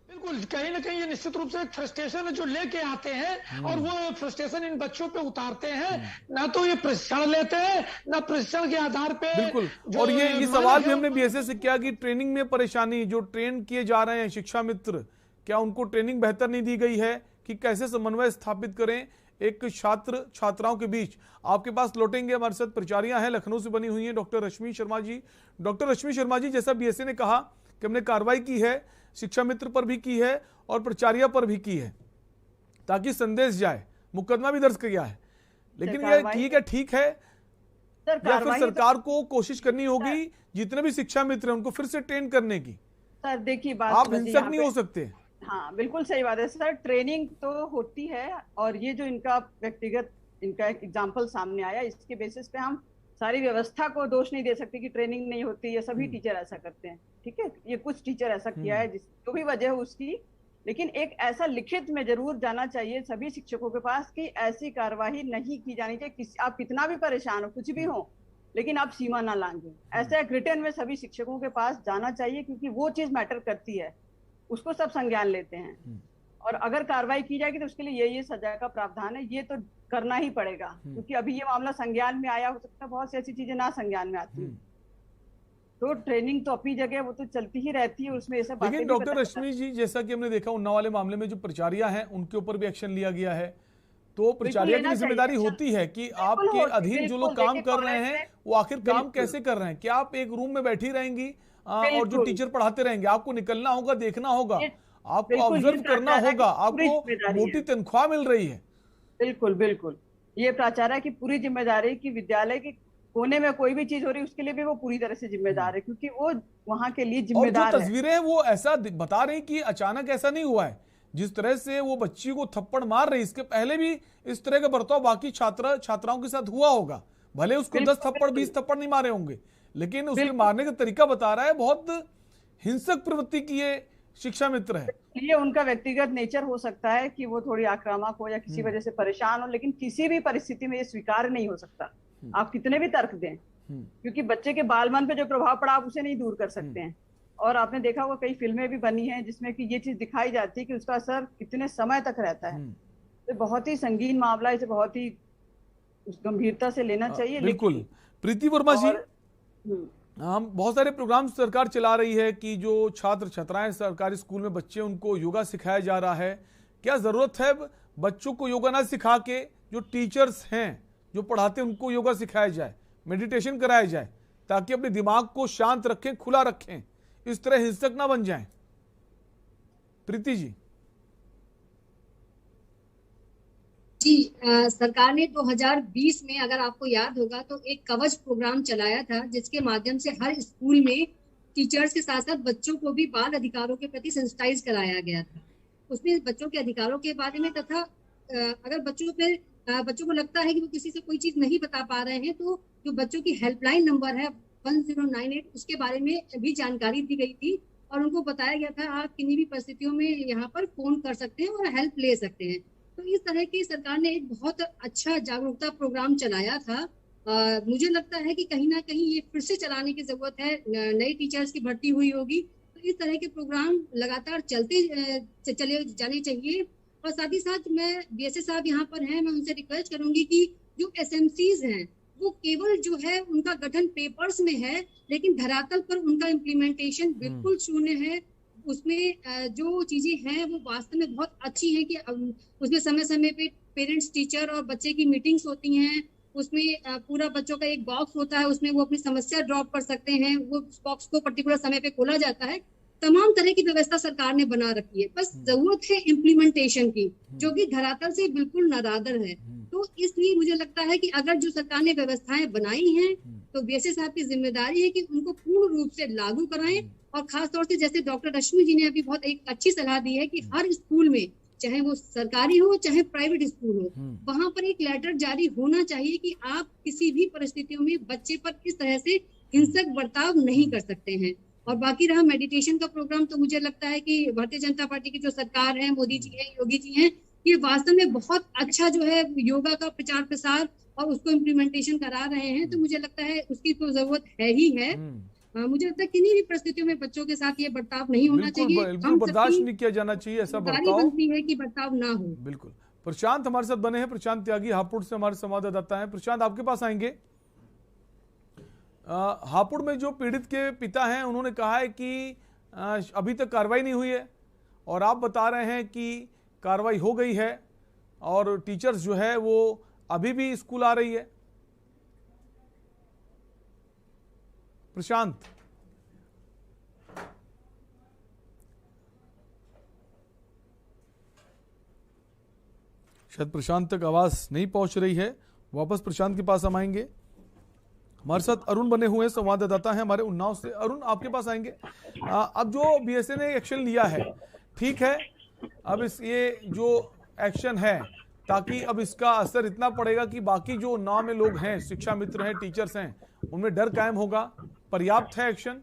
बिल्कुल, कहीं ना कहीं ये निश्चित रूप से एक फ्रस्ट्रेशन है जो लेके आते हैं और वो फ्रस्ट्रेशन इन बच्चों पे उतारते हैं, ना तो ये प्रशिक्षण लेते हैं ना प्रशिक्षण के आधार पे। बिल्कुल, और ये सवाल भी हमने बीएसए से किया कि ट्रेनिंग में परेशानी, जो ट्रेन किए जा रहे हैं शिक्षा मित्र, क्या उनको ट्रेनिंग बेहतर नहीं दी गई है कि कैसे समन्वय स्थापित करें एक छात्र छात्राओं के बीच? आपके पास लौटेंगे, हमारे साथ प्रचारियां हैं, लखनऊ से बनी हुई हैं डॉक्टर रश्मि शर्मा जी। डॉक्टर रश्मि शर्मा जी, जैसा बीएसए ने कहा कि हमने कार्रवाई की है, शिक्षा मित्र पर भी की है और प्रचारिया पर भी की है ताकि संदेश जाए, मुकदमा भी दर्ज किया है, लेकिन ये ठीक है या फिर सरकार को कोशिश करनी होगी जितने भी शिक्षा मित्र हैं उनको फिर से ट्रेन करने की? सर देखिए, बात आप हिंसक नहीं हो सकते। हाँ बिल्कुल सही बात है सर, ट्रेनिंग तो होती है और ये जो इनका व्यक्तिगत इनका एक एग्जाम्पल सामने आया, इसके बेसिस पे हम सारी व्यवस्था को दोष नहीं दे सकते कि ट्रेनिंग नहीं होती है, सभी टीचर ऐसा करते हैं, ठीक है। ये कुछ टीचर ऐसा किया है जो भी वजह हो उसकी, लेकिन एक ऐसा लिखित में जरूर जाना चाहिए सभी शिक्षकों के पास कि ऐसी कार्यवाही नहीं की जानी चाहिए। आप कितना भी परेशान हो, कुछ भी हो, लेकिन आप सीमा ना लांघें। ऐसा एक रिटर्न में सभी शिक्षकों के पास जाना चाहिए, क्योंकि वो चीज मैटर करती है, उसको सब संज्ञान लेते हैं। और अगर कार्रवाई की जाएगी तो उसके लिए ये सजा का प्रावधान है, ये तो करना ही पड़ेगा, क्योंकि अभी ये मामला संज्ञान में आया, हो सकता है बहुत सी ऐसी चीजें ना संज्ञान में आती, तो ट्रेनिंग तो अपनी जगह वो तो चलती ही रहती है, उसमें ऐसे बातें। लेकिन डॉक्टर रश्मि जी, जैसा कि हमने देखा उन्नाव वाले मामले में जो प्राचार्य हैं उनके ऊपर भी एक्शन लिया गया है, तो प्राचार्य की जिम्मेदारी होती है कि आपके अधीन जो लोग काम कर रहे हैं वो आखिर काम कैसे कर रहे हैं। क्या आप एक रूम में बैठी रहेंगी और जो टीचर पढ़ाते रहेंगे? आपको निकलना होगा, देखना होगा, आपको ऑब्जर्व करना होगा, आपको मोटी तनख्वाह मिल रही है। बिल्कुल बिल्कुल, ये प्राचार्य की पूरी जिम्मेदारी कि विद्यालय के कोने में कोई भी चीज हो रही है उसके लिए भी वो पूरी तरह से जिम्मेदार है, क्योंकि वो वहां के लिए जिम्मेदार है। और जो तस्वीरें वो ऐसा बता रही कि अचानक ऐसा नहीं हुआ है, जिस तरह से वो बच्ची को थप्पड़ मार रही, इसके पहले भी इस तरह का बर्ताव बाकी छात्राओं के साथ हुआ होगा, भले उसको 10 थप्पड़ 20 थप्पड़ नहीं मारे होंगे, लेकिन उसके मारने का तरीका बता रहा है बहुत हिंसक प्रवृत्ति की ये शिक्षा मित्र है। ये उनका व्यक्तिगत नेचर हो सकता है कि वो थोड़ी आक्रामक हो या किसी वजह से परेशान हो, लेकिन किसी भी परिस्थिति में ये स्वीकार नहीं हो सकता, आप कितने भी तर्क दें, क्योंकि बच्चे के बाल मन पे जो प्रभाव पड़ा आप उसे नहीं दूर कर सकते हैं। और आपने देखा होगा कई फिल्में भी बनी हैं जिसमें कि ये चीज दिखाई जाती है कि उसका असर कितने समय तक रहता है। तो बहुत ही संगीन मामला, इसे बहुत ही गंभीरता से लेना चाहिए। बिल्कुल। प्रीति वर्मा जी, हम बहुत सारे प्रोग्राम सरकार चला रही है कि जो छात्र छात्राएं सरकारी स्कूल में बच्चे उनको योगा सिखाया जा रहा है, क्या जरूरत है बच्चों को योगा ना सिखा के जो टीचर्स हैं जो पढ़ाते हैं उनको योगा सिखाया जाए, मेडिटेशन कराया जाए, ताकि अपने दिमाग को शांत रखें, खुला रखें, इस तरह हिंसक ना बन जाएं? प्रीति जी। जी, सरकार ने 2020 में, अगर आपको याद होगा, तो एक कवच प्रोग्राम चलाया था जिसके माध्यम से हर स्कूल में टीचर्स के साथ साथ बच्चों को भी बाल अधिकारों के प्रति सेंसिटाइज कराया गया था। उसमें बच्चों के अधिकारों के बारे में, तथा अगर बच्चों को लगता है कि वो किसी से कोई चीज नहीं बता पा रहे हैं, तो जो बच्चों की हेल्पलाइन नंबर है 1098, उसके बारे में भी जानकारी दी गई थी और उनको बताया गया था आप किन्हीं भी परिस्थितियों में यहाँ पर फोन कर सकते हैं और हेल्प ले सकते हैं। तो इस तरह की सरकार ने एक बहुत अच्छा जागरूकता प्रोग्राम चलाया था। मुझे लगता है कि कहीं ना कहीं ये फिर से चलाने की जरूरत है, नए टीचर्स की भर्ती हुई होगी, तो इस तरह के प्रोग्राम लगातार चले जाने चाहिए। और साथ ही साथ मैं बीएसए साहब यहाँ पर हैं, मैं उनसे रिक्वेस्ट करूंगी कि जो एसएमसीज हैं वो केवल जो है उनका गठन पेपर्स में है, लेकिन धरातल पर उनका इम्प्लीमेंटेशन बिल्कुल शून्य है। उसमें जो चीजें हैं वो वास्तव में बहुत अच्छी हैं कि उसमें समय समय पे पेरेंट्स, टीचर और बच्चे की मीटिंग्स होती हैं, उसमें पूरा बच्चों का एक बॉक्स होता है, उसमें वो अपनी समस्या ड्रॉप कर सकते हैं, वो बॉक्स को पर्टिकुलर समय पे खोला जाता है। तमाम तरह की व्यवस्था सरकार ने बना रखी है, बस जरूरत है इम्प्लीमेंटेशन की, जो कि धरातल से बिल्कुल नरादर है। तो इसलिए मुझे लगता है कि अगर जो सरकार ने व्यवस्थाएं बनाई हैं तो बीएसए साहब की जिम्मेदारी है कि उनको पूर्ण रूप से लागू कराएं। और खास तौर से जैसे डॉक्टर रश्मि जी ने अभी बहुत एक अच्छी सलाह दी है कि हर स्कूल में, चाहे वो सरकारी हो चाहे प्राइवेट स्कूल हो, वहां पर एक लेटर जारी होना चाहिए कि आप किसी भी परिस्थितियों में बच्चे पर इस तरह से हिंसक बर्ताव नहीं कर सकते हैं। और बाकी रहा मेडिटेशन का प्रोग्राम, तो मुझे लगता है कि भारतीय जनता पार्टी की जो सरकार है, मोदी जी हैं, योगी जी हैं, ये वास्तव में बहुत अच्छा जो है योगा का प्रचार प्रसार और उसको इम्प्लीमेंटेशन करा रहे हैं। तो मुझे लगता है उसकी तो जरूरत है ही है। मुझे लगता है किन्हीं भी परिस्थितियों में बच्चों के साथ ये बर्ताव नहीं होना चाहिए, बिल्कुल बर्दाश्त नहीं किया जाना चाहिए ऐसा बर्ताव। बनती है कि बर्ताव ना हो। बिल्कुल। प्रशांत हमारे साथ बने हैं, प्रशांत त्यागी हापुड़ से हमारे संवाददाता हैं। प्रशांत, आपके पास आएंगे। हापुड़ में जो पीड़ित के पिता हैं उन्होंने कहा है कि अभी तक कार्रवाई नहीं हुई है, और आप बता रहे हैं कि कार्रवाई हो गई है और टीचर्स जो है वो अभी भी स्कूल आ रही है। प्रशांत, शायद प्रशांत तक आवाज नहीं पहुंच रही है, वापस प्रशांत के पास हम आएंगे। हमारे साथ अरुण बने हुए संवाददाता हैं हमारे उन्नाव से। अरुण, आपके पास आएंगे। अब जो बीएसए ने एक्शन लिया है, ठीक है, अब ये जो एक्शन है, ताकि अब इसका असर इतना पड़ेगा कि बाकी जो 9 में लोग हैं, शिक्षा मित्र हैं, टीचर्स हैं, उनमें डर कायम होगा। पर्याप्त है एक्शन?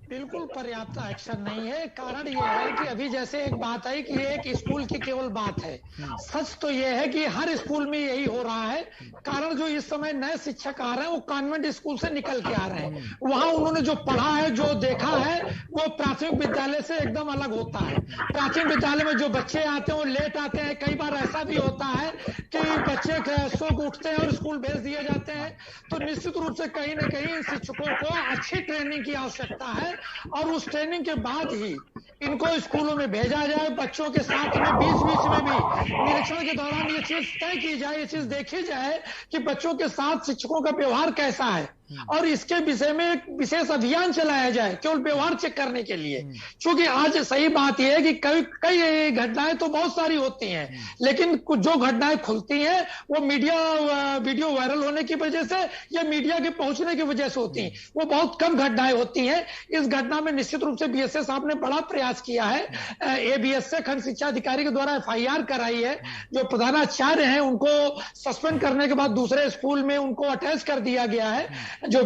बिल्कुल पर्याप्त एक्शन नहीं है। कारण ये है कि अभी जैसे एक बात आई कि एक स्कूल की केवल बात है, सच तो ये है कि हर स्कूल में यही हो रहा है। कारण जो इस समय नए शिक्षक आ रहे हैं वो कॉन्वेंट स्कूल से निकल के आ रहे हैं। वहां उन्होंने जो पढ़ा है, जो देखा है, वो प्राथमिक विद्यालय से एकदम अलग होता है। प्राथमिक विद्यालय में जो बच्चे आते हैं वो लेट आते हैं। कई बार ऐसा भी होता है कि बच्चे सो के उठते हैं और स्कूल भेज दिए जाते हैं। तो निश्चित रूप से कहीं ना कहीं शिक्षकों को अच्छी ट्रेनिंग की आवश्यकता है और उस ट्रेनिंग के बाद ही इनको स्कूलों में भेजा जाए। बच्चों के साथ में बीच में भी निरीक्षण के दौरान ये चीज तय की जाए, ये चीज देखी जाए कि बच्चों के साथ शिक्षकों का व्यवहार कैसा है और इसके विषय में एक विशेष अभियान चलाया जाए केवल व्यवहार चेक करने के लिए। क्योंकि आज सही बात यह है कि कई घटनाएं तो बहुत सारी होती हैं, लेकिन कुछ जो घटनाएं खुलती हैं वो वीडियो वायरल होने की वजह से या मीडिया के पहुंचने की वजह से होती हैं। वो बहुत कम घटनाएं होती हैं। इस घटना में निश्चित रूप से बीएसए साहब ने बड़ा प्रयास किया है। एबीएस से खंड शिक्षा अधिकारी के द्वारा FIR कराई है। जो प्रधानाचार्य हैं उनको सस्पेंड करने के बाद दूसरे स्कूल में उनको अटैच कर दिया गया है। जो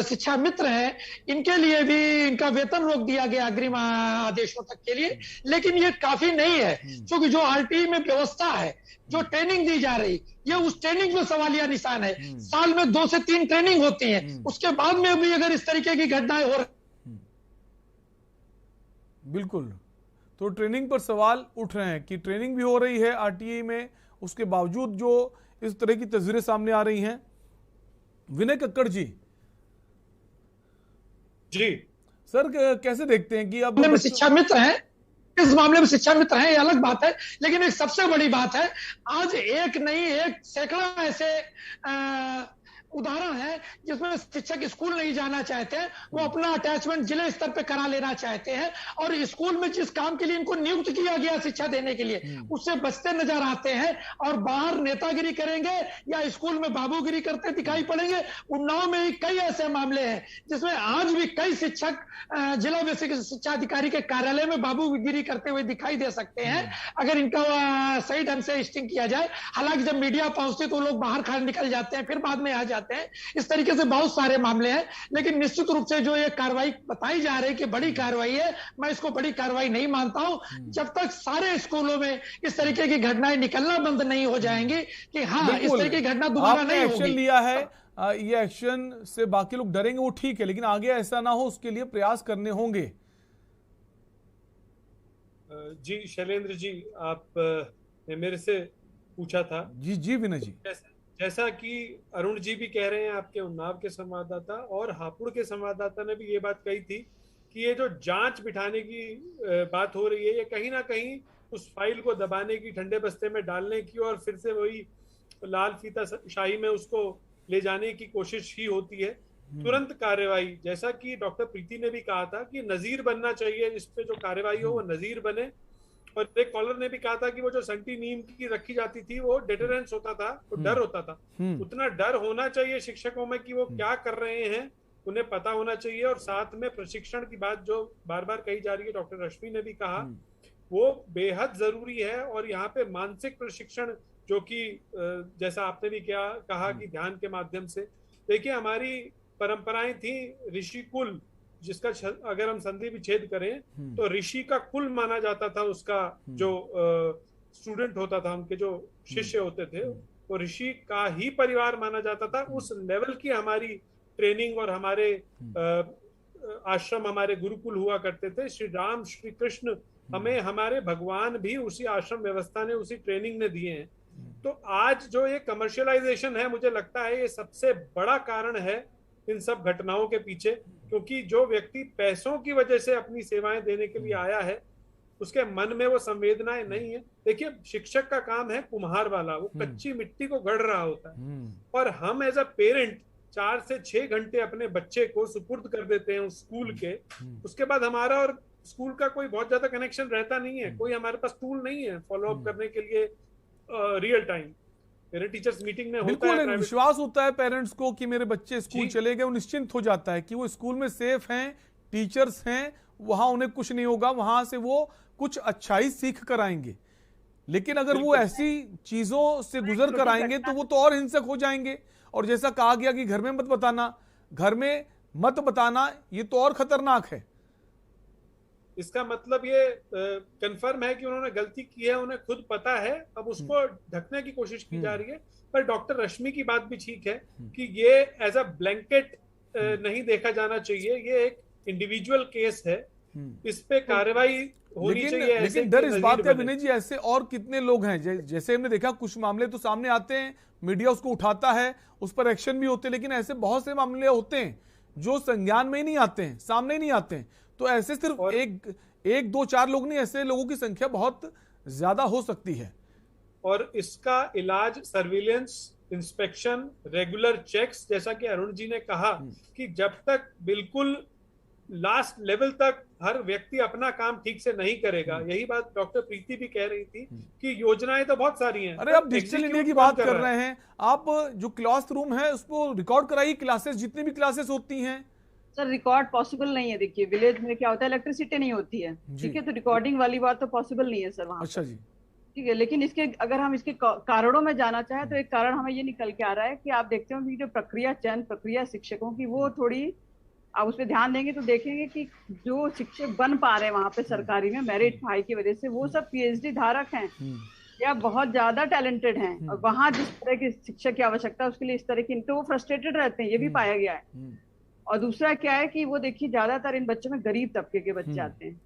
शिक्षा मित्र हैं इनके लिए भी इनका वेतन रोक दिया गया अग्रिम आदेशों तक के लिए। लेकिन ये काफी नहीं है, क्योंकि जो RTE में व्यवस्था है, जो ट्रेनिंग दी जा रही, ये उस ट्रेनिंग में सवालिया निशान है। साल में 2 से 3 ट्रेनिंग होती है, उसके बाद में भी अगर इस तरीके की घटनाएं हो रही। बिल्कुल, तो ट्रेनिंग पर सवाल उठ रहे हैं कि ट्रेनिंग भी हो रही है RTE में, उसके बावजूद जो इस तरह की तस्वीरें सामने आ रही हैं। विनय कक्कड़ जी सर, कैसे देखते हैं कि अब शिक्षा मित्र हैं, इस मामले में शिक्षा मित्र हैं, ये अलग बात है। लेकिन एक सबसे बड़ी बात है, आज एक नहीं एक सैकड़ा ऐसे उदाहरण है जिसमें शिक्षक स्कूल नहीं जाना चाहते हैं, वो अपना अटैचमेंट जिले स्तर पे करा लेना चाहते हैं और स्कूल में जिस काम के लिए इनको नियुक्त किया गया शिक्षा देने के लिए उससे बचते नजर आते हैं और बाहर नेतागिरी करेंगे या स्कूल में बाबूगिरी करते दिखाई पड़ेंगे। उन्नाव में कई ऐसे मामले हैं जिसमें आज भी कई शिक्षक जिला बेसिक शिक्षा अधिकारी के कार्यालय में बाबूगिरी करते हुए दिखाई दे सकते हैं अगर इनका सही ढंग से स्टिंग किया जाए। हालांकि जब मीडिया पहुंचती तो लोग बाहर खड़े निकल जाते हैं, फिर बाद में आ जाते हैं। इस तरीके से बहुत सारे मामले हैं, लेकिन निश्चित रूप से जो ये कार्रवाई बताई जा रही है कि बड़ी कार्रवाई है, मैं इसको बड़ी कार्रवाई नहीं मानता हूं जब तक सारे स्कूलों में इस तरीके की घटनाएं निकलना बंद नहीं हो जाएंगी कि हाँ इस तरह की घटना दोबारा नहीं होगी। एक्शन लिया है, ये एक्शन से बाकी लोग डरेंगे वो ठीक है, लेकिन आगे ऐसा ना हो उसके लिए प्रयास करने होंगे। जी शैलेंद्र जी, आप ने मेरे से पूछा था। जी विनय जी, जैसा कि अरुण जी भी कह रहे हैं, आपके उन्नाव के संवाददाता और हापुड़ के संवाददाता ने भी ये बात कही थी कि ये जो जांच बिठाने की बात हो रही है, ये कहीं ना कहीं उस फाइल को दबाने की, ठंडे बस्ते में डालने की और फिर से वही लाल फीता शाही में उसको ले जाने की कोशिश ही होती है। तुरंत कार्रवाई, जैसा कि डॉक्टर प्रीति ने भी कहा था कि नजीर बनना चाहिए, इस पे जो कार्रवाई हो वो नजीर बने। और एक कॉलर ने भी कहा था कि वो जो संटी नीम की रखी जाती थी वो डेटरेंस होता था, वो डर होता था। उतना डर होना चाहिए शिक्षकों में कि वो क्या कर रहे हैं उन्हें पता होना चाहिए। और साथ में प्रशिक्षण की बात जो बार बार कही जा रही है, डॉक्टर रश्मि ने भी कहा, वो बेहद जरूरी है। और यहाँ पे मानसिक प्रशिक्षण जो कि जैसा आपने भी क्या कहा कि ध्यान के माध्यम से, देखिए हमारी परंपराएं थी ऋषि कुल, जिसका अगर हम संधि विच्छेद करें तो ऋषि का कुल माना जाता था, उसका जो स्टूडेंट होता था, उनके जो शिष्य होते थे वो ऋषि का ही परिवार माना जाता था। उस लेवल की हमारी ट्रेनिंग और हमारे आश्रम, हमारे गुरुकुल हुआ करते थे। श्री राम श्री कृष्ण हमें, हमारे भगवान भी उसी आश्रम व्यवस्था ने, उसी ट्रेनिंग ने दिए हैं। तो आज जो ये कमर्शियलाइजेशन है, मुझे लगता है ये सबसे बड़ा कारण है इन सब घटनाओं के पीछे, क्योंकि जो व्यक्ति पैसों की वजह से अपनी सेवाएं देने के लिए आया है उसके मन में वो संवेदनाएं नहीं है। देखिए शिक्षक का काम है कुम्हार वाला, वो कच्ची मिट्टी को गढ़ रहा होता है और हम एज अ पेरेंट 4 से 6 घंटे अपने बच्चे को सुपुर्द कर देते हैं उस स्कूल के। उसके बाद हमारा और स्कूल का कोई बहुत ज्यादा कनेक्शन रहता नहीं है, कोई हमारे पास टूल नहीं है फॉलो अप करने के लिए real time. Parent teachers meeting में होता है, विश्वास होता है पेरेंट्स को कि मेरे बच्चे स्कूल चले गए, वो निश्चिंत हो जाता है कि वो स्कूल में सेफ हैं, टीचर्स हैं, वहां उन्हें कुछ नहीं होगा, वहां से वो कुछ अच्छा ही सीख कर आएंगे, लेकिन अगर वो ऐसी चीजों से गुजर कर आएंगे तो वो तो और हिंसक हो जाएंगे। और जैसा कहा गया कि घर में मत बताना, ये तो और खतरनाक है। इसका मतलब ये कंफर्म है कि उन्होंने गलती की है, उन्हें खुद पता है, अब उसको ढकने की कोशिश की जा रही है। पर डॉक्टर रश्मि की बात भी ठीक है कि ये एज अ ब्लैंकेट नहीं देखा जाना चाहिए, ये एक इंडिविजुअल केस है, इस पे कार्रवाई होनी चाहिए। लेकिन डर इस बात का विनय जी, ऐसे और कितने लोग हैं, जैसे हमने देखा कुछ मामले तो सामने आते हैं, मीडिया उसको उठाता है, उस पर एक्शन भी होते हैं, लेकिन ऐसे बहुत से मामले होते हैं जो संज्ञान में ही नहीं आते हैं, सामने ही नहीं आते हैं। तो ऐसे सिर्फ एक दो चार लोग नहीं, ऐसे लोगों की संख्या बहुत ज्यादा हो सकती है। और इसका इलाज सर्विलेंस, इंस्पेक्शन, रेगुलर चेक्स, जैसा कि अरुण जी ने कहा कि जब तक बिल्कुल लास्ट लेवल तक हर व्यक्ति अपना काम ठीक से नहीं करेगा, यही बात डॉक्टर प्रीति भी कह रही थी कि योजनाएं तो बहुत सारी हैं। अरे आप डिजिटल इंडिया की बात कर रहे हैं, आप जो क्लासरूम है उसको रिकॉर्ड कराइए, क्लासेस जितनी भी क्लासेस होती हैं। सर रिकॉर्ड पॉसिबल नहीं है, देखिए विलेज में क्या होता है, इलेक्ट्रिसिटी नहीं होती है, ठीक है, तो रिकॉर्डिंग वाली बात तो पॉसिबल नहीं है सर वहाँ। अच्छा जी, ठीक है, लेकिन इसके अगर हम इसके कारणों में जाना चाहें तो एक कारण हमें ये निकल के आ रहा है कि आप देखते हो कि जो चयन प्रक्रिया शिक्षकों की, वो थोड़ी आप उस पर ध्यान देंगे तो देखेंगे कि जो शिक्षक बन पा रहे हैं वहाँ पे सरकारी में मेरिट हाई की वजह से, वो सब पीएचडी धारक हैं या बहुत ज्यादा टैलेंटेड हैं, और वहाँ जिस तरह की शिक्षक की आवश्यकता है उसके लिए इस तरह की, तो वो फ्रस्ट्रेटेड रहते हैं, ये भी पाया गया है। और दूसरा क्या है कि वो देखिए ज्यादातर इन बच्चों में गरीब तबके के बच्चे आते हैं,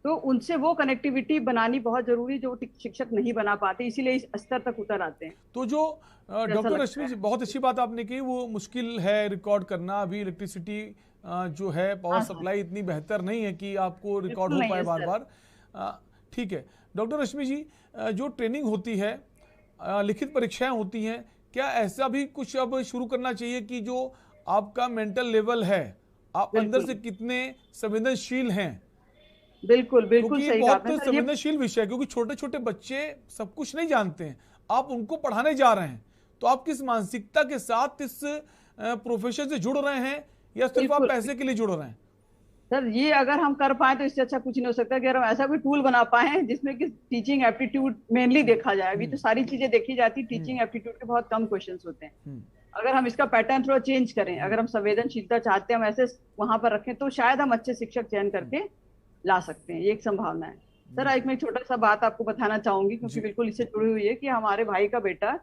तो उनसे वो कनेक्टिविटी बनानी बहुत जरूरी, जो शिक्षक नहीं बना पाते, इसीलिए इस स्तर तक उतर आते हैं। तो जो डॉक्टर रश्मि जी, बहुत अच्छी बात आपने की, वो मुश्किल है रिकॉर्ड करना, अभी इलेक्ट्रिसिटी जो है, पावर सप्लाई इतनी बेहतर नहीं है कि आपको रिकॉर्ड हो पाए बार बार। ठीक है डॉक्टर रश्मि जी, जो ट्रेनिंग होती है, लिखित परीक्षाएं होती हैं, क्या ऐसा भी कुछ अब शुरू करना चाहिए कि जो आपका मेंटल लेवल है, आप अंदर से कितने संवेदनशील हैं? बिल्कुल बिल्कुल सही बात है, बहुत संवेदनशील विषय है, क्योंकि छोटे छोटे बच्चे सब कुछ नहीं जानते हैं, आप उनको पढ़ाने जा रहे हैं, तो आप किस मानसिकता के साथ इस प्रोफेशन से जुड़ रहे हैं, या सिर्फ आप पैसे के लिए जुड़ रहे हैं? सर ये अगर हम कर पाए तो इससे अच्छा कुछ नहीं हो सकता कि अगर हम ऐसा कोई टूल बना पाए जिसमें कि टीचिंग एप्टीट्यूड मेनली देखा जाए। अभी तो सारी चीजें देखी जाती, टीचिंग एप्टीट्यूड के बहुत कम क्वेश्चंस होते हैं। अगर हम इसका पैटर्न थोड़ा चेंज करें, अगर हम संवेदनशीलता चाहते हैं, हम ऐसे वहां पर रखें, तो शायद हम अच्छे शिक्षक चयन करके ला सकते हैं, ये एक संभावना है। सर एक मैं छोटा सा बात आपको बताना चाहूंगी, क्योंकि बिल्कुल इससे जुड़ी हुई है, कि हमारे भाई का बेटा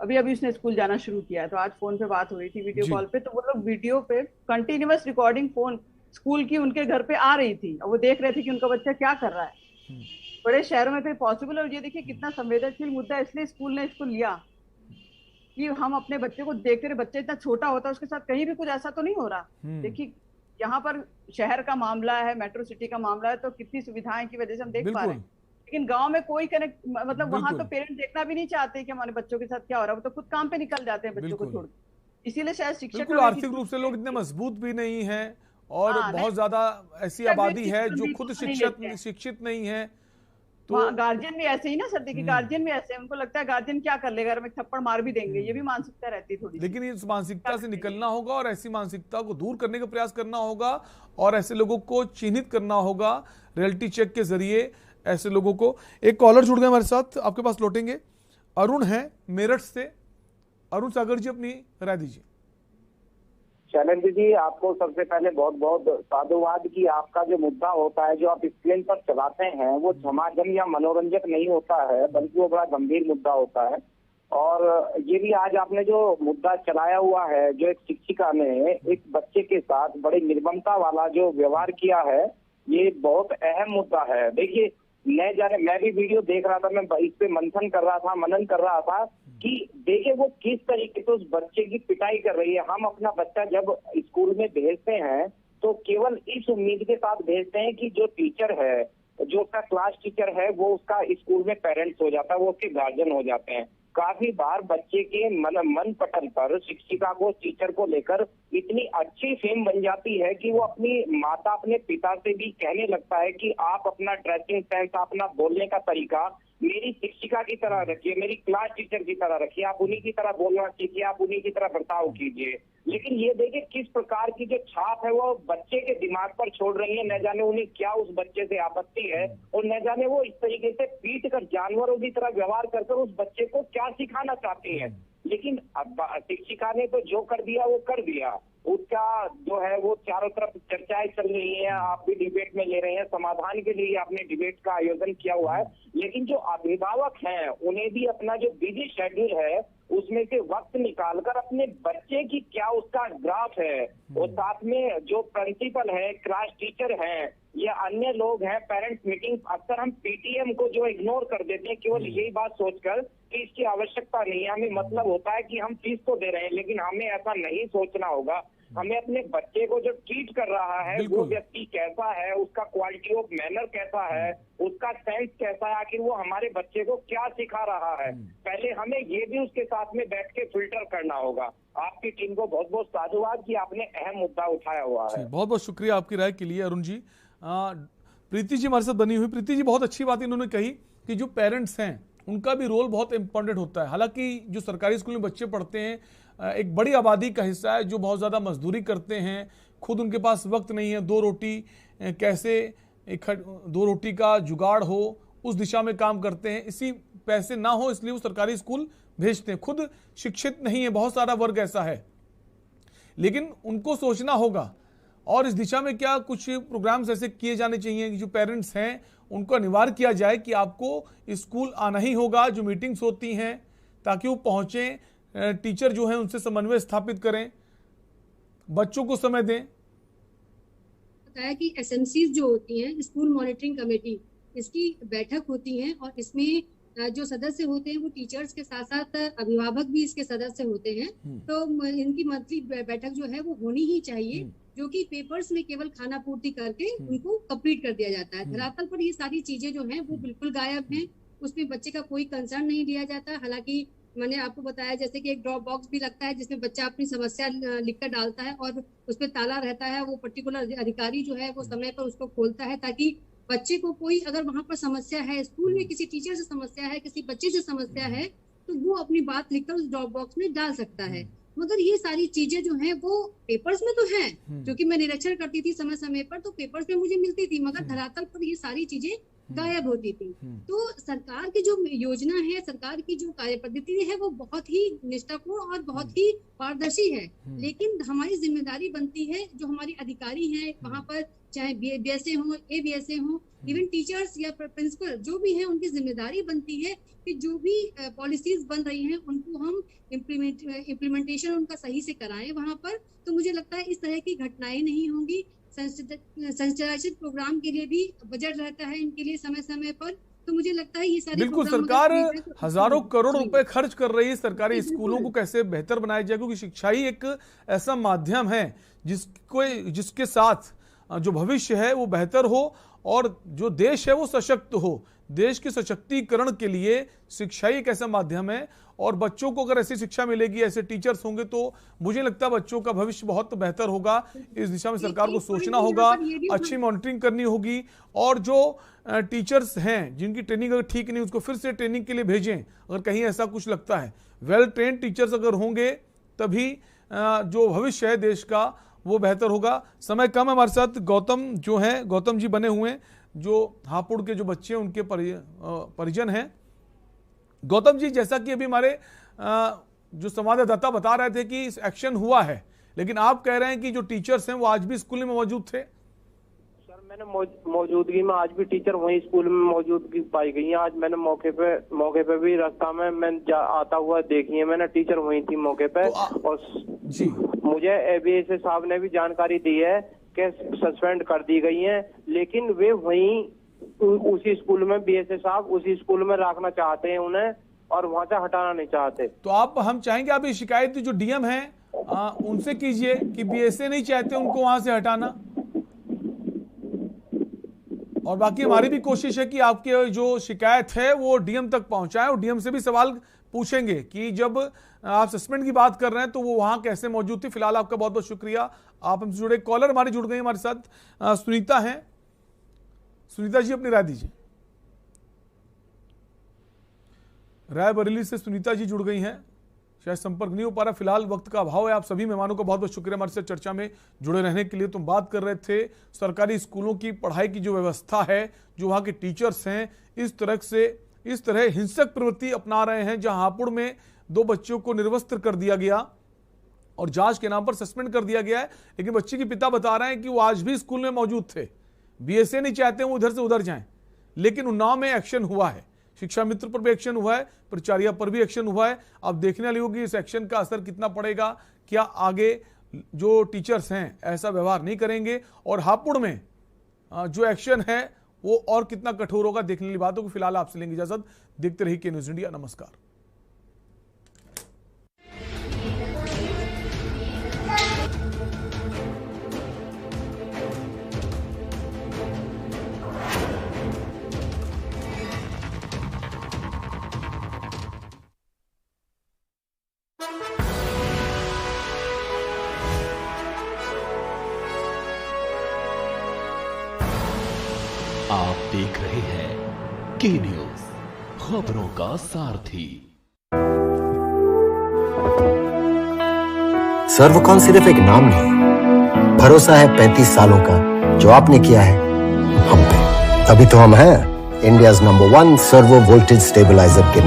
अभी उसने स्कूल जाना शुरू किया है, तो आज फोन पे बात हो रही थी, वीडियो कॉल पे, तो वो लोग वीडियो पे कंटिन्यूअस रिकॉर्डिंग फोन स्कूल की उनके घर पे आ रही थी, और वो देख रहे थे कि उनका बच्चा क्या कर रहा है। बड़े शहरों में तो पॉसिबल है। ये देखिए कितना संवेदनशील मुद्दा है, इसलिए स्कूल ने इसको लिया कि हम अपने बच्चे को देखते रहे, बच्चा इतना छोटा होता है, उसके साथ कहीं भी कुछ ऐसा तो नहीं हो रहा। देखिए यहाँ पर शहर का मामला है, मेट्रो सिटी का मामला है, तो कितनी सुविधाएं की वजह से हम देख पा रहे हैं, लेकिन गांव में कोई कनेक्ट, मतलब वहां तो पेरेंट्स देखना भी नहीं चाहते कि हमारे बच्चों के साथ क्या हो रहा है, वो तो खुद काम पे निकल जाते हैं बच्चों को छोड़, इसीलिए शायद शिक्षक आर्थिक रूप से लोग इतने मजबूत भी नहीं है, और बहुत ज्यादा ऐसी आबादी है जो खुद शिक्षित नहीं है, तो गार्जियन भी ऐसे ही ना सर, देखिए गार्जियन भी ऐसे, उनको लगता है गार्जियन क्या कर लेगा, हमें थप्पड़ मार भी देंगे, ये भी मानसिकता रहती है थोड़ी। लेकिन इस मानसिकता से निकलना होगा, और ऐसी मानसिकता को दूर करने का प्रयास करना होगा, और ऐसे लोगों को चिन्हित करना होगा रियलिटी चेक के जरिए, ऐसे लोगों को। एक कॉलर जुड़ गए हमारे साथ, आपके पास लौटेंगे। अरुण है मेरठ से। अरुण सागर जी, अपनी राय दीजिए। शैलेंद्र जी, आपको सबसे पहले बहुत बहुत साधुवाद कि आपका जो मुद्दा होता है, जो आप स्क्रीन पर चलाते हैं, वो झमाझम या मनोरंजक नहीं होता है, बल्कि वो बड़ा गंभीर मुद्दा होता है। और ये भी आज आपने जो मुद्दा चलाया हुआ है, जो एक शिक्षिका ने एक बच्चे के साथ बड़ी निर्ममता वाला जो व्यवहार किया है, ये बहुत अहम मुद्दा है। देखिए मैं भी वीडियो देख रहा था, मैं इस पे मंथन कर रहा था, मनन कर रहा था कि देखिए वो किस तरीके से उस बच्चे की पिटाई कर रही है। हम अपना बच्चा जब स्कूल में भेजते हैं तो केवल इस उम्मीद के साथ भेजते हैं कि जो टीचर है, जो उसका क्लास टीचर है, वो उसका स्कूल में पेरेंट्स हो जाता है, वो उसके गार्जियन हो जाते हैं। काफी बार बच्चे के मन पटल पर शिक्षिका को, टीचर को लेकर इतनी अच्छी फेम बन जाती है कि वो अपनी माता, अपने पिता से भी कहने लगता है कि आप अपना ड्रेसिंग सेंस, अपना बोलने का तरीका मेरी शिक्षिका की तरह रखिए, मेरी क्लास टीचर की तरह रखिए, आप उन्हीं की तरह बोलना सीखिए, आप उन्हीं की तरह बर्ताव कीजिए। लेकिन ये देखिए किस प्रकार की जो छाप है वो बच्चे के दिमाग पर छोड़ रही है। न जाने उन्हें क्या उस बच्चे से आपत्ति है और न जाने वो इस तरीके से पीट कर जानवरों की तरह व्यवहार कर उस बच्चे को क्या सिखाना चाहती है। लेकिन अब शिक्षिका ने तो जो कर दिया वो कर दिया, उसका जो है वो चारों तरफ चर्चाएं चल रही हैं, आप भी डिबेट में ले रहे हैं, समाधान के लिए आपने डिबेट का आयोजन किया हुआ है। लेकिन जो अभिभावक हैं उन्हें भी अपना जो बिजी शेड्यूल है उसमें से वक्त निकालकर अपने बच्चे की क्या उसका ग्राफ है और साथ में जो प्रिंसिपल है, क्लास टीचर है या अन्य लोग हैं, पेरेंट्स मीटिंग, अक्सर हम पीटीएम को जो इग्नोर कर देते हैं केवल यही बात सोचकर कि इसकी आवश्यकता नहीं है। हमें मतलब होता है कि हम फीस तो दे रहे हैं, लेकिन हमें ऐसा नहीं सोचना होगा। हमें अपने बच्चे को जो ट्रीट कर रहा है वो व्यक्ति कैसा है, उसका क्वालिटी ऑफ मैनर कैसा है, उसका सेंस कैसा है, आखिर वो हमारे बच्चे को क्या सिखा रहा है, पहले हमें ये भी उसके साथ में बैठ के फिल्टर करना होगा। आपकी टीम को बहुत बहुत साधुवाद कि आपने अहम मुद्दा उठाया हुआ है। बहुत बहुत शुक्रिया आपकी राय के लिए अरुण जी। प्रीति जी हमारे साथ बनी हुई। प्रीति जी, बहुत अच्छी बात इन्होंने कही कि जो पेरेंट्स हैं उनका भी रोल बहुत इंपॉर्टेंट होता है। हालांकि जो सरकारी स्कूल में बच्चे पढ़ते हैं एक बड़ी आबादी का हिस्सा है जो बहुत ज़्यादा मजदूरी करते हैं, खुद उनके पास वक्त नहीं है, दो रोटी का जुगाड़ हो उस दिशा में काम करते हैं, इसी पैसे ना हो इसलिए वो सरकारी स्कूल भेजते हैं, खुद शिक्षित नहीं है, बहुत सारा वर्ग ऐसा है। लेकिन उनको सोचना होगा और इस दिशा में क्या कुछ प्रोग्राम्स ऐसे किए जाने चाहिए कि जो पेरेंट्स हैं उनको अनिवार्य किया जाए कि आपको स्कूल आना ही होगा, जो मीटिंग्स होती हैं ताकि वो पहुँचें, टीचर जो है उनसे समन्वय स्थापित करें, बच्चों को समय दें। बताया कि एसएमसीज जो होती हैं, स्कूल मॉनिटरिंग कमेटी, इसकी बैठक होती है और इसमें जो सदस्य होते हैं वो टीचर्स के साथ साथ अभिभावक भी इसके सदस्य होते हैं। तो इनकी मंथली बैठक जो है वो होनी ही चाहिए, जो कि पेपर्स में केवल खाना पूर्ति करके उनको कंप्लीट कर दिया जाता है। धरातल पर ये सारी चीजें जो हैं वो बिल्कुल गायब हैं, उसमें बच्चे का कोई कंसर्न नहीं लिया जाता। हालांकि मैंने आपको बताया जैसे कि एक ड्रॉप बॉक्स भी लगता है जिसमें बच्चा अपनी समस्या लिखकर डालता है और उसमें ताला रहता है, वो पर्टिकुलर अधिकारी जो है वो समय पर उसको खोलता है ताकि बच्चे को कोई अगर वहां पर समस्या है, स्कूल में किसी टीचर से समस्या है, किसी बच्चे से समस्या है, तो वो अपनी बात लिखकर उस ड्रॉप बॉक्स में डाल सकता है। मगर ये सारी चीजें जो हैं वो पेपर्स में तो हैं, क्योंकि मैं निरीक्षण करती थी समय समय पर, तो पेपर्स में मुझे मिलती थी, मगर धरातल पर ये सारी चीजें गायब होती थी। तो सरकार की जो योजना है, सरकार की जो कार्य पद्धति है वो बहुत ही निष्ठापूर्ण और बहुत ही पारदर्शी है। लेकिन हमारी जिम्मेदारी बनती है, जो हमारे अधिकारी हैं वहां पर, चाहे बीएसए हो, एबीएसए हो, इवन टीचर्स या प्रिंसिपल जो भी है, उनकी जिम्मेदारी बनती है कि जो भी पॉलिसीज बन रही हैं उनको हम इम्प्लीमेंटेशन उनका सही से कराएं वहां पर। तो मुझे लगता है इस तरह की घटनाएं नहीं होंगी। संचालित प्रोग्राम के लिए भी बजट रहता है इनके लिए समय समय पर, तो मुझे लगता है ये सारी बिल्कुल सरकार हजारों करोड़ रुपए खर्च कर रही है सरकारी स्कूलों को कैसे बेहतर बनाया जाए, क्योंकि शिक्षा ही एक ऐसा माध्यम है जिसके साथ जो भविष्य है वो बेहतर हो और जो देश है वो सशक्त हो। देश के सशक्तिकरण के लिए शिक्षा ही एक ऐसा माध्यम है और बच्चों को अगर ऐसी शिक्षा मिलेगी, ऐसे टीचर्स होंगे, तो मुझे लगता है बच्चों का भविष्य बहुत बेहतर होगा। इस दिशा में सरकार को सोचना होगा, अच्छी मॉनिटरिंग करनी होगी और जो टीचर्स हैं जिनकी ट्रेनिंग अगर ठीक नहीं उसको फिर से ट्रेनिंग के लिए भेजें अगर कहीं ऐसा कुछ लगता है। वेल ट्रेन्ड टीचर्स अगर होंगे तभी जो भविष्य है देश का वो बेहतर होगा। समय कम है, हमारे साथ गौतम जो है, गौतम जी बने हुए हैं जो हापुड़ के जो बच्चे हैं उनके परिजन हैं। गौतम जी, जैसा कि अभी हमारे जो संवाददाता बता रहे थे कि एक्शन हुआ है, लेकिन आप कह रहे हैं कि जो टीचर्स हैं वो आज भी स्कूल में मौजूद थे। सर मैंने मौजूदगी में आज भी टीचर वहीं स्कूल में मौजूदगी पाई गई है। आज मैंने मौके पे भी रास्ता में मैं आता हुआ देखी है, मैंने टीचर वहीं थी मौके पे। और जी मुझे एबीएसए साहब ने भी जानकारी दी है कि सस्पेंड कर दी गई है, लेकिन वे वहीं उसी स्कूल में बीएसए साहब उसी स्कूल में रखना चाहते हैं उन्हें और वहां से हटाना नहीं चाहते। तो हम चाहेंगे आप ये शिकायत जो डीएम है उनसे कीजिए कि बीएसए नहीं चाहते उनको वहां से हटाना। और बाकी हमारी भी कोशिश है कि आपकी जो शिकायत है वो डीएम तक पहुंचाएं और डीएम से भी सवाल पूछेंगे कि जब आप सस्पेंड की बात कर रहे हैं तो वो वहां कैसे मौजूद थी। फिलहाल आपका बहुत बहुत शुक्रिया, आप हमसे जुड़े। कॉलर हमारे जुड़ गए हमारे साथ, सुनीता हैं। सुनीता जी अपनी राय दीजिए। रायबरेली से सुनीता जी जुड़ गई हैं, शायद संपर्क नहीं हो पा रहा, फिलहाल वक्त का अभाव है। आप सभी मेहमानों का बहुत बहुत शुक्रिया हमारे साथ चर्चा में जुड़े रहने के लिए। तुम बात कर रहे थे सरकारी स्कूलों की पढ़ाई की जो व्यवस्था है, जो वहाँ के टीचर्स हैं, इस तरह हिंसक प्रवृत्ति अपना रहे हैं, जहां हापुड़ में 2 बच्चों को निर्वस्त्र कर दिया गया और जांच के नाम पर सस्पेंड कर दिया गया है। लेकिन बच्चे के पिता बता रहे हैं कि वो आज भी स्कूल में मौजूद थे। बीएसए नहीं चाहते वो उधर से उधर जाएं, लेकिन उन्नाव में एक्शन हुआ है, शिक्षा मित्र पर भी एक्शन हुआ है, प्राचार्य पर भी एक्शन हुआ है। अब देखने वाली होगी इस एक्शन का असर कितना पड़ेगा, क्या आगे जो टीचर्स हैं ऐसा व्यवहार नहीं करेंगे और हापुड़ में जो एक्शन है वो और कितना कठोर होगा, देखने वाली बात होगी। फिलहाल आपसे लेंगे इजाजत, देखते रहिए के न्यूज़ इंडिया। नमस्कार। आप देख रहे हैं के न्यूज़, खबरों का सारथी। सर्वकॉन सिर्फ एक नाम नहीं, भरोसा है 35 सालों का जो आपने किया है हम पे। तभी तो हम हैं India's number 1 servo voltage stabilizer के